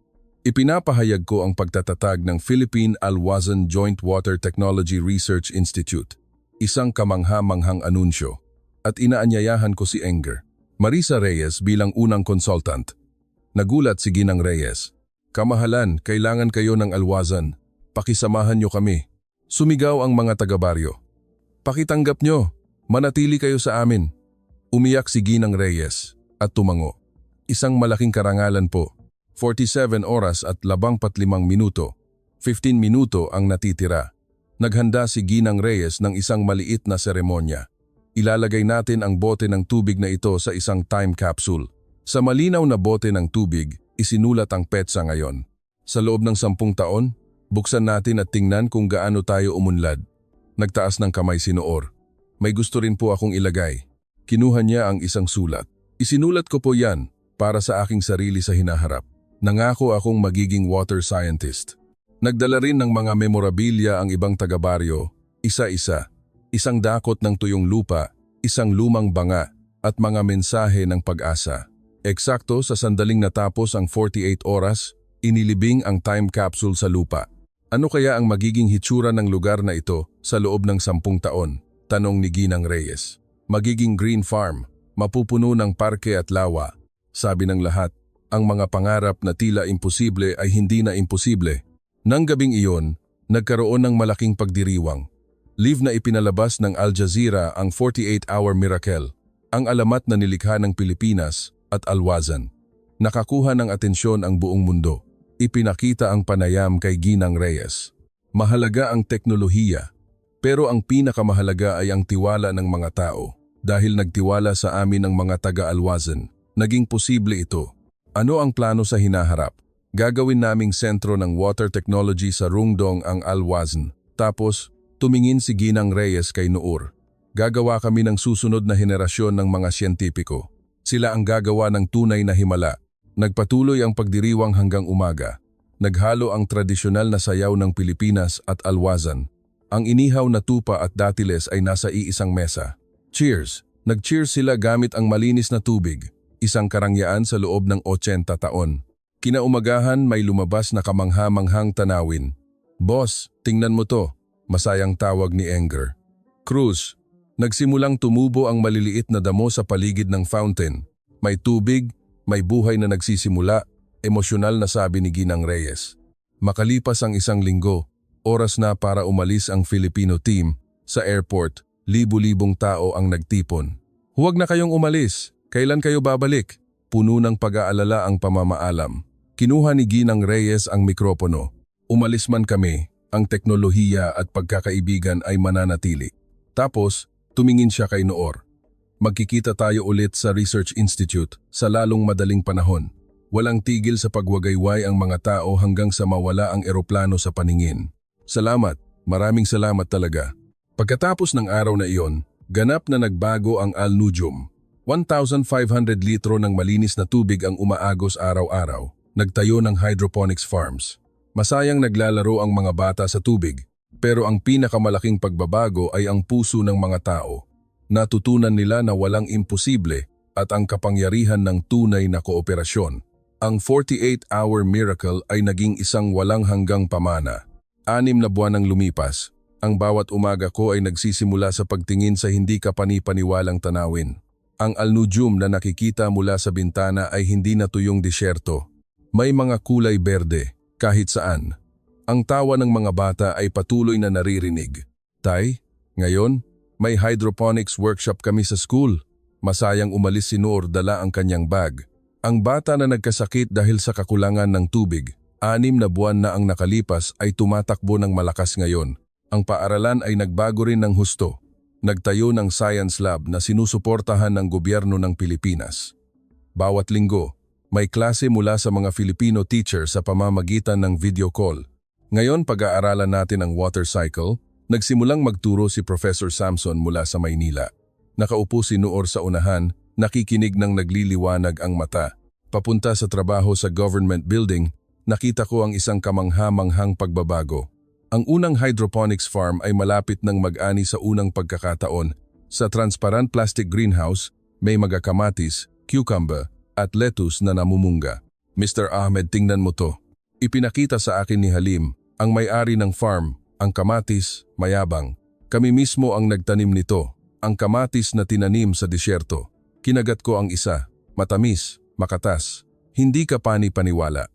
ipinapahayag ko ang pagtatatag ng Philippine Alwazan Joint Water Technology Research Institute. Isang kamangha-manghang anunsyo. At inaanyayahan ko si Enger, Marisa Reyes bilang unang consultant. Nagulat si Ginang Reyes. Kamahalan, kailangan kayo ng Alwazan. Pakisamahan nyo kami. Sumigaw ang mga taga-baryo. Pakitanggap nyo, manatili kayo sa amin. Umiyak si Ginang Reyes at tumango. Isang malaking karangalan po. 47 oras at 45 minuto. 15 minuto ang natitira. Naghanda si Ginang Reyes ng isang maliit na seremonya. Ilalagay natin ang bote ng tubig na ito sa isang time capsule. Sa malinaw na bote ng tubig, isinulat ang petsa ngayon. Sa loob ng 10 taon, buksan natin at tingnan kung gaano tayo umunlad. Nagtaas ng kamay si Noor. May gusto rin po akong ilagay. Kinuha niya ang isang sulat. Isinulat ko po yan para sa aking sarili sa hinaharap. Nangako akong magiging water scientist. Nagdala rin ng mga memorabilia ang ibang taga-baryo, isa-isa. Isang dakot ng tuyong lupa, isang lumang banga, at mga mensahe ng pag-asa. Eksakto sa sandaling natapos ang 48 oras, inilibing ang time capsule sa lupa. Ano kaya ang magiging hitsura ng lugar na ito sa loob ng 10 taon? Tanong ni Ginang Reyes. Magiging green farm, mapupuno ng parke at lawa. Sabi ng lahat, ang mga pangarap na tila imposible ay hindi na imposible. Nang gabing iyon, nagkaroon ng malaking pagdiriwang. Live na ipinalabas ng Al Jazeera ang 48-hour miracle, ang alamat na nilikha ng Pilipinas at Alwazan. Nakakuha ng atensyon ang buong mundo. Ipinakita ang panayam kay Ginang Reyes. Mahalaga ang teknolohiya, pero ang pinakamahalaga ay ang tiwala ng mga tao. Dahil nagtiwala sa amin ang mga taga-Alwazan, naging posible ito. Ano ang plano sa hinaharap? Gagawin naming sentro ng water technology sa Rungdong ang Alwazan. Tapos, tumingin si Ginang Reyes kay Noor. Gagawa kami ng susunod na henerasyon ng mga siyentipiko. Sila ang gagawa ng tunay na himala. Nagpatuloy ang pagdiriwang hanggang umaga. Naghalo ang tradisyonal na sayaw ng Pilipinas at Alwazan. Ang inihaw na tupa at datiles ay nasa iisang mesa. Cheers! Nag-cheers sila gamit ang malinis na tubig. Isang karangyaan sa loob ng 80 taon. Kinaumagahan may lumabas na kamangha-manghang tanawin. Boss, tingnan mo to. Masayang tawag ni Enger. Cruz, nagsimulang tumubo ang maliliit na damo sa paligid ng fountain. May tubig, may buhay na nagsisimula, emosyonal na sabi ni Ginang Reyes. Makalipas ang 1 linggo, oras na para umalis ang Filipino team. Sa airport, libu-libong tao ang nagtipon. Huwag na kayong umalis, kailan kayo babalik? Puno ng pag-aalala ang pamamaalam. Kinuha ni Ginang Reyes ang mikropono. Umalis man kami, ang teknolohiya at pagkakaibigan ay mananatili. Tapos, tumingin siya kay Noor. Magkikita tayo ulit sa Research Institute sa lalong madaling panahon. Walang tigil sa pagwagayway ang mga tao hanggang sa mawala ang eroplano sa paningin. Salamat, maraming salamat talaga. Pagkatapos ng araw na iyon, ganap na nagbago ang Al Nujum. 1,500 litro ng malinis na tubig ang umaagos araw-araw. Nagtayo ng hydroponics farms. Masayang naglalaro ang mga bata sa tubig, pero ang pinakamalaking pagbabago ay ang puso ng mga tao. Natutunan nila na walang imposible at ang kapangyarihan ng tunay na kooperasyon. Ang 48-hour miracle ay naging isang walang hanggang pamana. 6 na buwan ang lumipas. Ang bawat umaga ko ay nagsisimula sa pagtingin sa hindi kapani-paniwalang tanawin. Ang Al Nujum na nakikita mula sa bintana ay hindi na tuyong disyerto. May mga kulay berde, kahit saan. Ang tawa ng mga bata ay patuloy na naririnig. Tay, ngayon, may hydroponics workshop kami sa school. Masayang umalis si Noor dala ang kanyang bag. Ang bata na nagkasakit dahil sa kakulangan ng tubig, 6 na buwan na ang nakalipas ay tumatakbo ng malakas ngayon. Ang paaralan ay nagbago rin ng husto. Nagtayo ng science lab na sinusuportahan ng gobyerno ng Pilipinas. Bawat linggo, may klase mula sa mga Filipino teacher sa pamamagitan ng video call. Ngayon pag-aaralan natin ang water cycle. Nagsimulang magturo si Professor Samson mula sa Maynila. Nakaupo si Noor sa unahan, nakikinig ng nagliliwanag ang mata. Papunta sa trabaho sa government building, nakita ko ang isang kamangha-manghang pagbabago. Ang unang hydroponics farm ay malapit ng mag-ani sa unang pagkakataon. Sa transparent plastic greenhouse, may mga kamatis, cucumber, at lettuce na namumunga. Mr. Ahmed, tingnan mo to. Ipinakita sa akin ni Halim, ang may-ari ng farm. Ang kamatis, mayabang. Kami mismo ang nagtanim nito. Ang kamatis na tinanim sa disyerto. Kinagat ko ang isa. Matamis, makatas. Hindi ka pani-paniwala.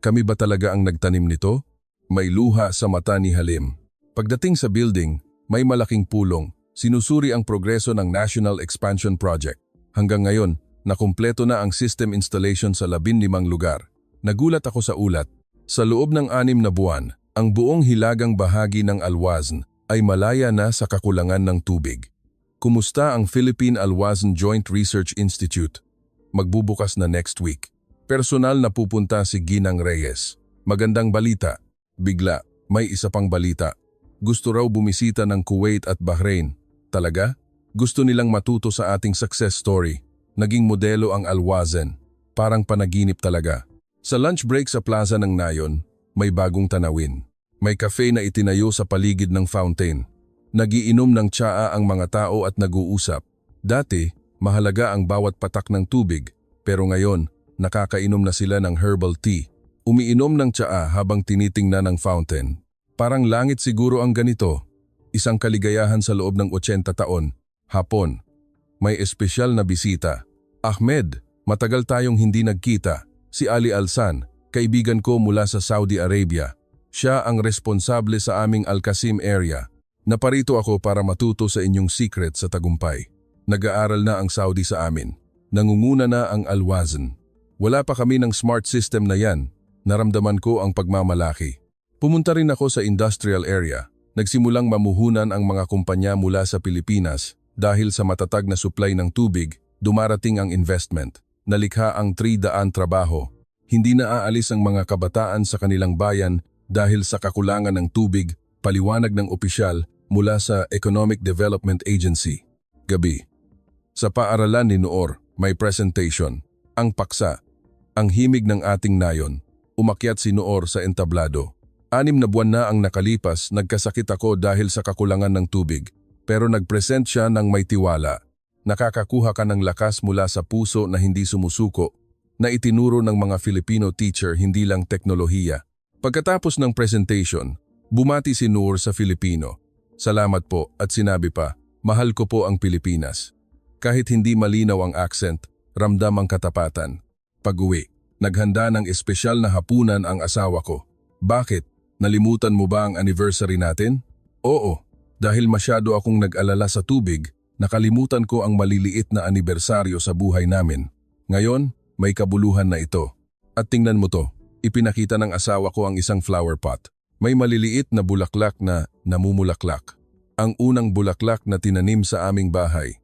Kami ba talaga ang nagtanim nito? May luha sa mata ni Halim. Pagdating sa building, may malaking pulong. Sinusuri ang progreso ng National Expansion Project. Hanggang ngayon, nakumpleto na ang system installation sa 15 lugar. Nagulat ako sa ulat. Sa loob ng 6 na buwan, ang buong hilagang bahagi ng Alwazan ay malaya na sa kakulangan ng tubig. Kumusta ang Philippine Alwazan Joint Research Institute? Magbubukas na next week. Personal na pupunta si Ginang Reyes. Magandang balita. Bigla, may isa pang balita. Gusto raw bumisita ng Kuwait at Bahrain. Talaga? Gusto nilang matuto sa ating success story. Naging modelo ang Alwazan. Parang panaginip talaga. Sa lunch break sa plaza ng Nayon, may bagong tanawin. May cafe na itinayo sa paligid ng fountain. Nagiinom ng tsaa ang mga tao at nag-uusap. Dati, mahalaga ang bawat patak ng tubig, pero ngayon, nakakainom na sila ng herbal tea. Umiinom ng tsaa habang tinitingnan ng fountain. Parang langit siguro ang ganito. Isang kaligayahan sa loob ng 80 taon. Hapon. May espesyal na bisita. Ahmed, matagal tayong hindi nagkita. Si Ali Alsan, kaibigan ko mula sa Saudi Arabia. Siya ang responsable sa aming Al-Qasim area. Naparito ako para matuto sa inyong secret sa tagumpay. Nag-aaral na ang Saudi sa amin. Nangunguna na ang Al-Wazn. Wala pa kami ng smart system na yan. Naramdaman ko ang pagmamalaki. Pumunta rin ako sa industrial area. Nagsimulang mamuhunan ang mga kumpanya mula sa Pilipinas dahil sa matatag na supply ng tubig, dumarating ang investment. Nalikha ang 300 trabaho. Hindi na aalis ang mga kabataan sa kanilang bayan dahil sa kakulangan ng tubig, paliwanag ng opisyal mula sa Economic Development Agency. Gabi. Sa paaralan ni Noor, may presentation. Ang paksa. Ang himig ng ating nayon. Umakyat si Noor sa entablado. 6 na buwan na ang nakalipas, nagkasakit ako dahil sa kakulangan ng tubig. Pero nagpresent siya ng may tiwala. Nakakakuha ka ng lakas mula sa puso na hindi sumusuko, na itinuro ng mga Filipino teacher hindi lang teknolohiya. Pagkatapos ng presentation, bumati si Noor sa Filipino. Salamat po at sinabi pa, mahal ko po ang Pilipinas. Kahit hindi malinaw ang accent, ramdam ang katapatan. Pag-uwi, naghanda ng espesyal na hapunan ang asawa ko. Bakit? Nalimutan mo ba ang anniversary natin? Oo, dahil masyado akong nag-alala sa tubig, nakalimutan ko ang maliliit na anibersaryo sa buhay namin. Ngayon, may kabuluhan na ito. At tingnan mo to, ipinakita ng asawa ko ang isang flower pot. May maliliit na bulaklak na namumulaklak. Ang unang bulaklak na tinanim sa aming bahay.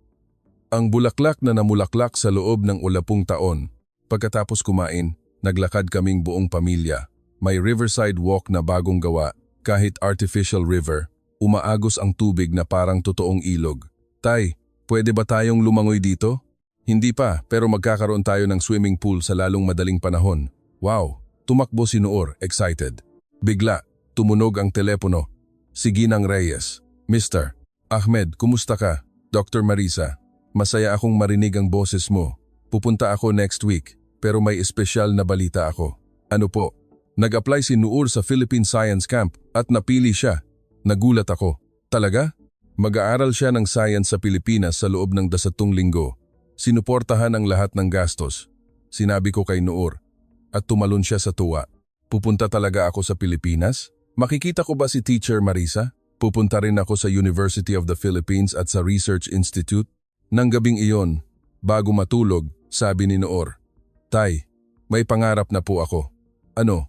Ang bulaklak na namulaklak sa loob ng 10 taon. Pagkatapos kumain, naglakad kaming buong pamilya. May riverside walk na bagong gawa, kahit artificial river, umaagos ang tubig na parang totoong ilog. Tay, pwede ba tayong lumangoy dito? Hindi pa, pero magkakaroon tayo ng swimming pool sa lalong madaling panahon. Wow! Tumakbo si Noor, excited. Bigla, tumunog ang telepono. Si Ginang Reyes. Mr. Ahmed, kumusta ka? Dr. Marisa, masaya akong marinig ang boses mo. Pupunta ako next week, pero may espesyal na balita ako. Ano po? Nag-apply si Noor sa Philippine Science Camp at napili siya. Nagulat ako. Talaga? Mag-aaral siya ng science sa Pilipinas sa loob ng 10 linggo. Sinuportahan ang lahat ng gastos. Sinabi ko kay Noor. At tumalon siya sa tuwa. Pupunta talaga ako sa Pilipinas? Makikita ko ba si Teacher Marisa? Pupunta rin ako sa University of the Philippines at sa Research Institute. Nang gabing iyon, bago matulog, sabi ni Noor, Tay, may pangarap na po ako. Ano?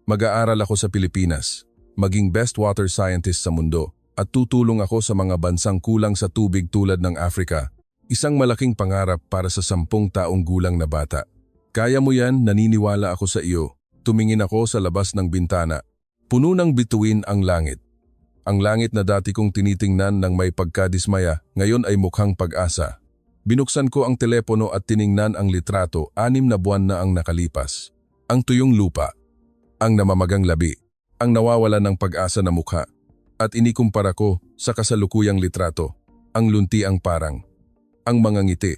Mag-aaral ako sa Pilipinas, maging best water scientist sa mundo, at tutulong ako sa mga bansang kulang sa tubig tulad ng Africa. Isang malaking pangarap para sa 10 taong gulang na bata. Kaya mo yan, naniniwala ako sa iyo. Tumingin ako sa labas ng bintana. Puno ng bituin ang langit. Ang langit na dati kong tinitingnan ng may pagkadismaya, ngayon ay mukhang pag-asa. Binuksan ko ang telepono at tiningnan ang litrato, 6 na buwan na ang nakalipas. Ang tuyong lupa. Ang namamagang labi, ang nawawala ng pag-asa na mukha, at inikumpara ko sa kasalukuyang litrato, ang lunti ang parang, ang mga ngiti,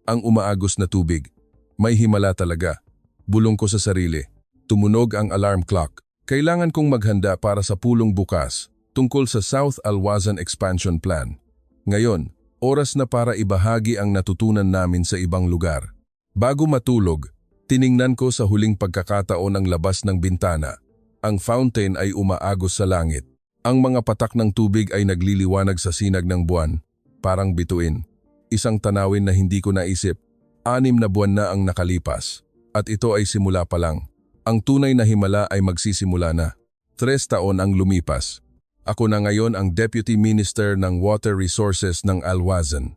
ang umaagos na tubig. May himala talaga. Bulong ko sa sarili. Tumunog ang alarm clock. Kailangan kong maghanda para sa pulong bukas tungkol sa South Al-Wazn Expansion Plan. Ngayon, oras na para ibahagi ang natutunan namin sa ibang lugar. Bago matulog, tiningnan ko sa huling pagkakataon ang labas ng bintana. Ang fountain ay umaagos sa langit. Ang mga patak ng tubig ay nagliliwanag sa sinag ng buwan, parang bituin. Isang tanawin na hindi ko naisip. 6 na buwan na ang nakalipas. At ito ay simula pa lang. Ang tunay na himala ay magsisimula na. 3 taon ang lumipas. Ako na ngayon ang Deputy Minister ng Water Resources ng Al-Wazn.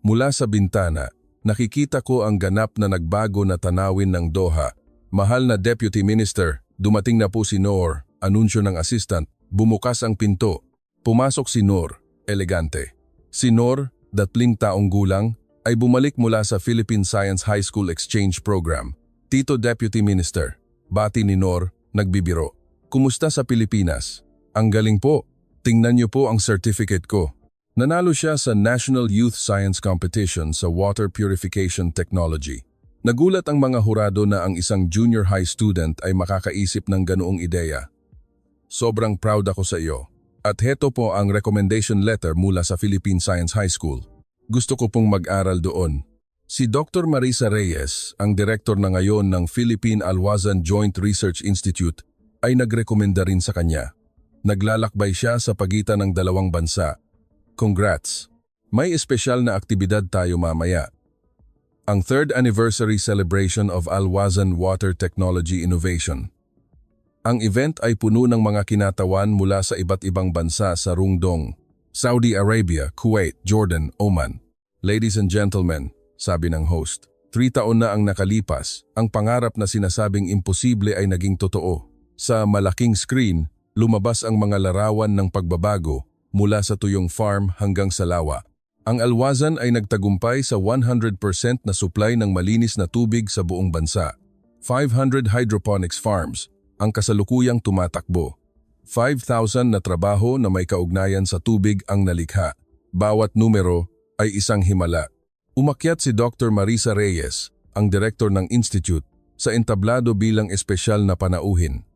Mula sa bintana, nakikita ko ang ganap na nagbago na tanawin ng Doha. Mahal na Deputy Minister, dumating na po si Noor, anunsyo ng assistant, bumukas ang pinto. Pumasok si Noor, elegante. Si Noor, 30 taong gulang, ay bumalik mula sa Philippine Science High School Exchange Program. Tito Deputy Minister, bati ni Noor, nagbibiro. Kumusta sa Pilipinas? Ang galing po. Tingnan niyo po ang certificate ko. Nanalo siya sa National Youth Science Competition sa Water Purification Technology. Nagulat ang mga hurado na ang isang junior high student ay makakaisip ng ganoong ideya. sobrang proud ako sa iyo. At heto po ang recommendation letter mula sa Philippine Science High School. Gusto ko pong mag-aral doon. Si Dr. Marisa Reyes, ang direktor na ngayon ng Philippine Alwazan Joint Research Institute, ay nagrekomenda rin sa kanya. Naglalakbay siya sa pagitan ng dalawang bansa. Congrats! May espesyal na aktibidad tayo mamaya. Ang 3rd Anniversary Celebration of Alwazan Water Technology Innovation. Ang event ay puno ng mga kinatawan mula sa iba't ibang bansa sa Rungdong, Saudi Arabia, Kuwait, Jordan, Oman. Ladies and gentlemen, sabi ng host, 3 taon na ang nakalipas, ang pangarap na sinasabing imposible ay naging totoo. Sa malaking screen, lumabas ang mga larawan ng pagbabago mula sa tuyong farm hanggang sa lawa. Ang Alwazan ay nagtagumpay sa 100% na supply ng malinis na tubig sa buong bansa. 500 hydroponics farms ang kasalukuyang tumatakbo. 5,000 na trabaho na may kaugnayan sa tubig ang nalikha. Bawat numero ay isang himala. Umakyat si Dr. Marisa Reyes, ang direktor ng institute, sa entablado bilang espesyal na panauhin.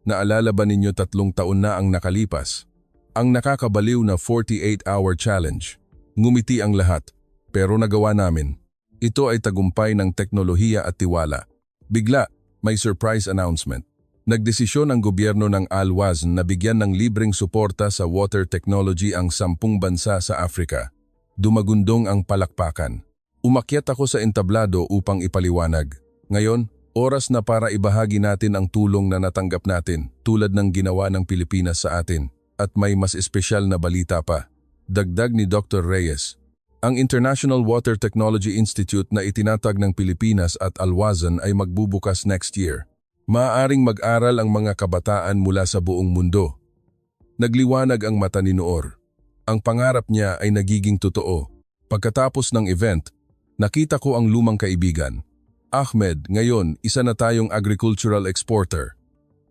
Naalala ba ninyo 3 taon na ang nakalipas? Ang nakakabaliw na 48-hour challenge. Ngumiti ang lahat, pero nagawa namin. Ito ay tagumpay ng teknolohiya at tiwala. Bigla, may surprise announcement. Nagdesisyon ang gobyerno ng Alwazan na bigyan ng libreng suporta sa water technology ang 10 bansa sa Africa. Dumagundong ang palakpakan. Umakyat ako sa entablado upang ipaliwanag. Ngayon, oras na para ibahagi natin ang tulong na natanggap natin tulad ng ginawa ng Pilipinas sa atin. At may mas espesyal na balita pa. Dagdag ni Dr. Reyes. Ang International Water Technology Institute na itinatag ng Pilipinas at Alwazan ay magbubukas next year. Maaaring mag-aral ang mga kabataan mula sa buong mundo. Nagliwanag ang mata ni Noor. Ang pangarap niya ay nagiging totoo. Pagkatapos ng event, nakita ko ang lumang kaibigan. Ahmed, ngayon isa na tayong agricultural exporter.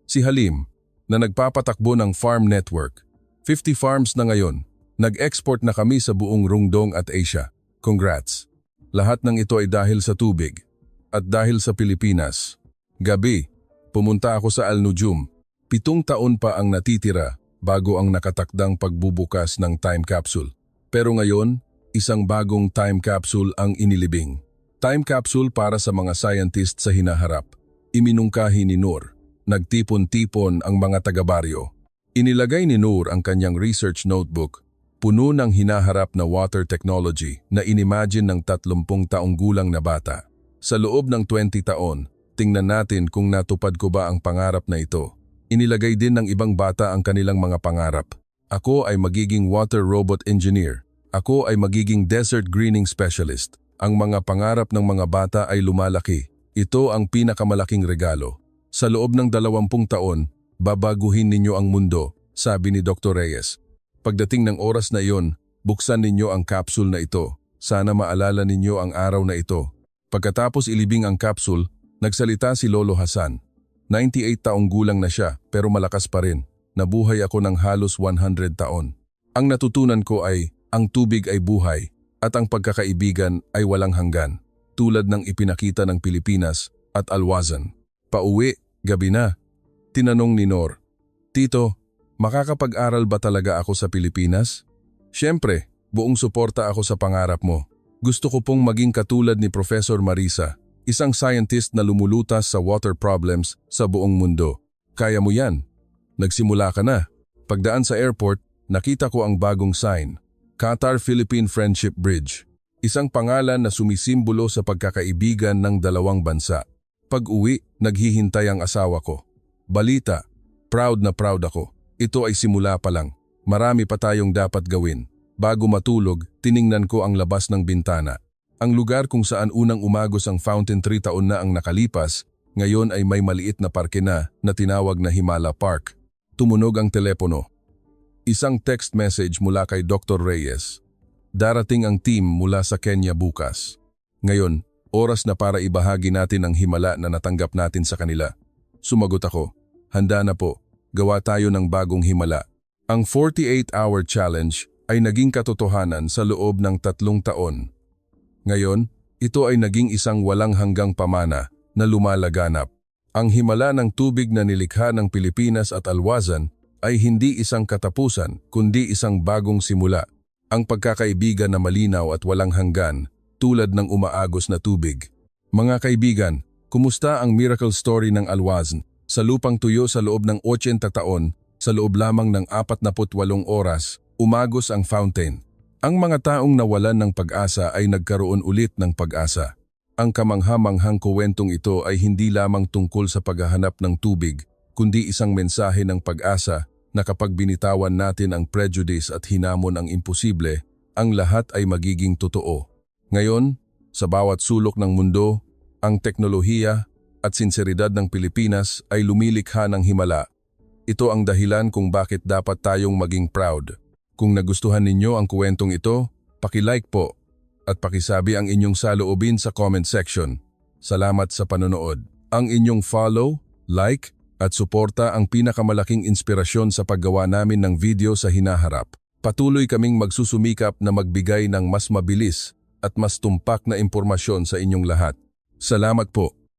Si Halim, na nagpapatakbo ng farm network. 50 farms na ngayon. Nag-export na kami sa buong Rungdong at Asia. Congrats! Lahat ng ito ay dahil sa tubig. At dahil sa Pilipinas. Gabi, pumunta ako sa Al-Nujum. 7 taon pa ang natitira bago ang nakatakdang pagbubukas ng time capsule. Pero ngayon, isang bagong time capsule ang inilibing. Time capsule para sa mga scientist sa hinaharap. Iminungkahi ni Noor. Nagtipon-tipon ang mga taga-baryo. Inilagay ni Noor ang kanyang research notebook, puno ng hinaharap na water technology na inimagine ng 30 taong gulang na bata. Sa loob ng 20 taon, tingnan natin kung natupad ko ba ang pangarap na ito. Inilagay din ng ibang bata ang kanilang mga pangarap. Ako ay magiging water robot engineer. Ako ay magiging desert greening specialist. Ang mga pangarap ng mga bata ay lumalaki. Ito ang pinakamalaking regalo. Sa loob ng 20 taon, babaguhin ninyo ang mundo, sabi ni Dr. Reyes. Pagdating ng oras na iyon, buksan ninyo ang capsule na ito. Sana maalala ninyo ang araw na ito. Pagkatapos ilibing ang capsule, nagsalita si Lolo Hasan. 98 taong gulang na siya pero malakas pa rin. Nabuhay ako ng halos 100 taon. Ang natutunan ko ay, ang tubig ay buhay at ang pagkakaibigan ay walang hanggan. Tulad ng ipinakita ng Pilipinas at Alwazan. Pauwi, gabi na. Tinanong ni Noor, Tito, makakapag-aral ba talaga ako sa Pilipinas? Siyempre, buong suporta ako sa pangarap mo. Gusto ko pong maging katulad ni Professor Marisa. Isang scientist na lumulutas sa water problems sa buong mundo. Kaya mo yan. Nagsimula ka na. Pagdaan sa airport, nakita ko ang bagong sign. Qatar-Philippine Friendship Bridge. Isang pangalan na sumisimbolo sa pagkakaibigan ng dalawang bansa. Pag-uwi, naghihintay ang asawa ko. Balita, proud na proud ako. Ito ay simula pa lang. Marami pa tayong dapat gawin. Bago matulog, tiningnan ko ang labas ng bintana. Ang lugar kung saan unang umagos ang fountain 3 taon na ang nakalipas, ngayon ay may maliit na parke na tinawag na Himala Park. Tumunog ang telepono. Isang text message mula kay Dr. Reyes. Darating ang team mula sa Kenya bukas. Ngayon, oras na para ibahagi natin ang himala na natanggap natin sa kanila. Sumagot ako, handa na po, gawa tayo ng bagong himala. Ang 48-hour challenge ay naging katotohanan sa loob ng 3 taon. Ngayon, ito ay naging isang walang hanggang pamana na lumalaganap. Ang himala ng tubig na nilikha ng Pilipinas at Alwazan ay hindi isang katapusan kundi isang bagong simula. Ang pagkakaibigan na malinaw at walang hanggan, tulad ng umaagos na tubig. Mga kaibigan, kumusta ang miracle story ng Alwazn? Sa lupang tuyo sa loob ng 80 taon, sa loob lamang ng 48 oras, umagos ang fountain. Ang mga taong nawalan ng pag-asa ay nagkaroon ulit ng pag-asa. Ang kamangha-manghang kuwentong ito ay hindi lamang tungkol sa paghahanap ng tubig, kundi isang mensahe ng pag-asa na kapag binitawan natin ang prejudice at hinamon ang imposible, ang lahat ay magiging totoo. Ngayon, sa bawat sulok ng mundo, ang teknolohiya at sinseridad ng Pilipinas ay lumilikha ng himala. Ito ang dahilan kung bakit dapat tayong maging proud. Kung nagustuhan ninyo ang kuwentong ito, paki-like po at pakisabi ang inyong saloobin sa comment section. Salamat sa panonood. Ang inyong follow, like at suporta ang pinakamalaking inspirasyon sa paggawa namin ng video sa hinaharap. Patuloy kaming magsusumikap na magbigay ng mas mabilis at mas tumpak na impormasyon sa inyong lahat. Salamat po.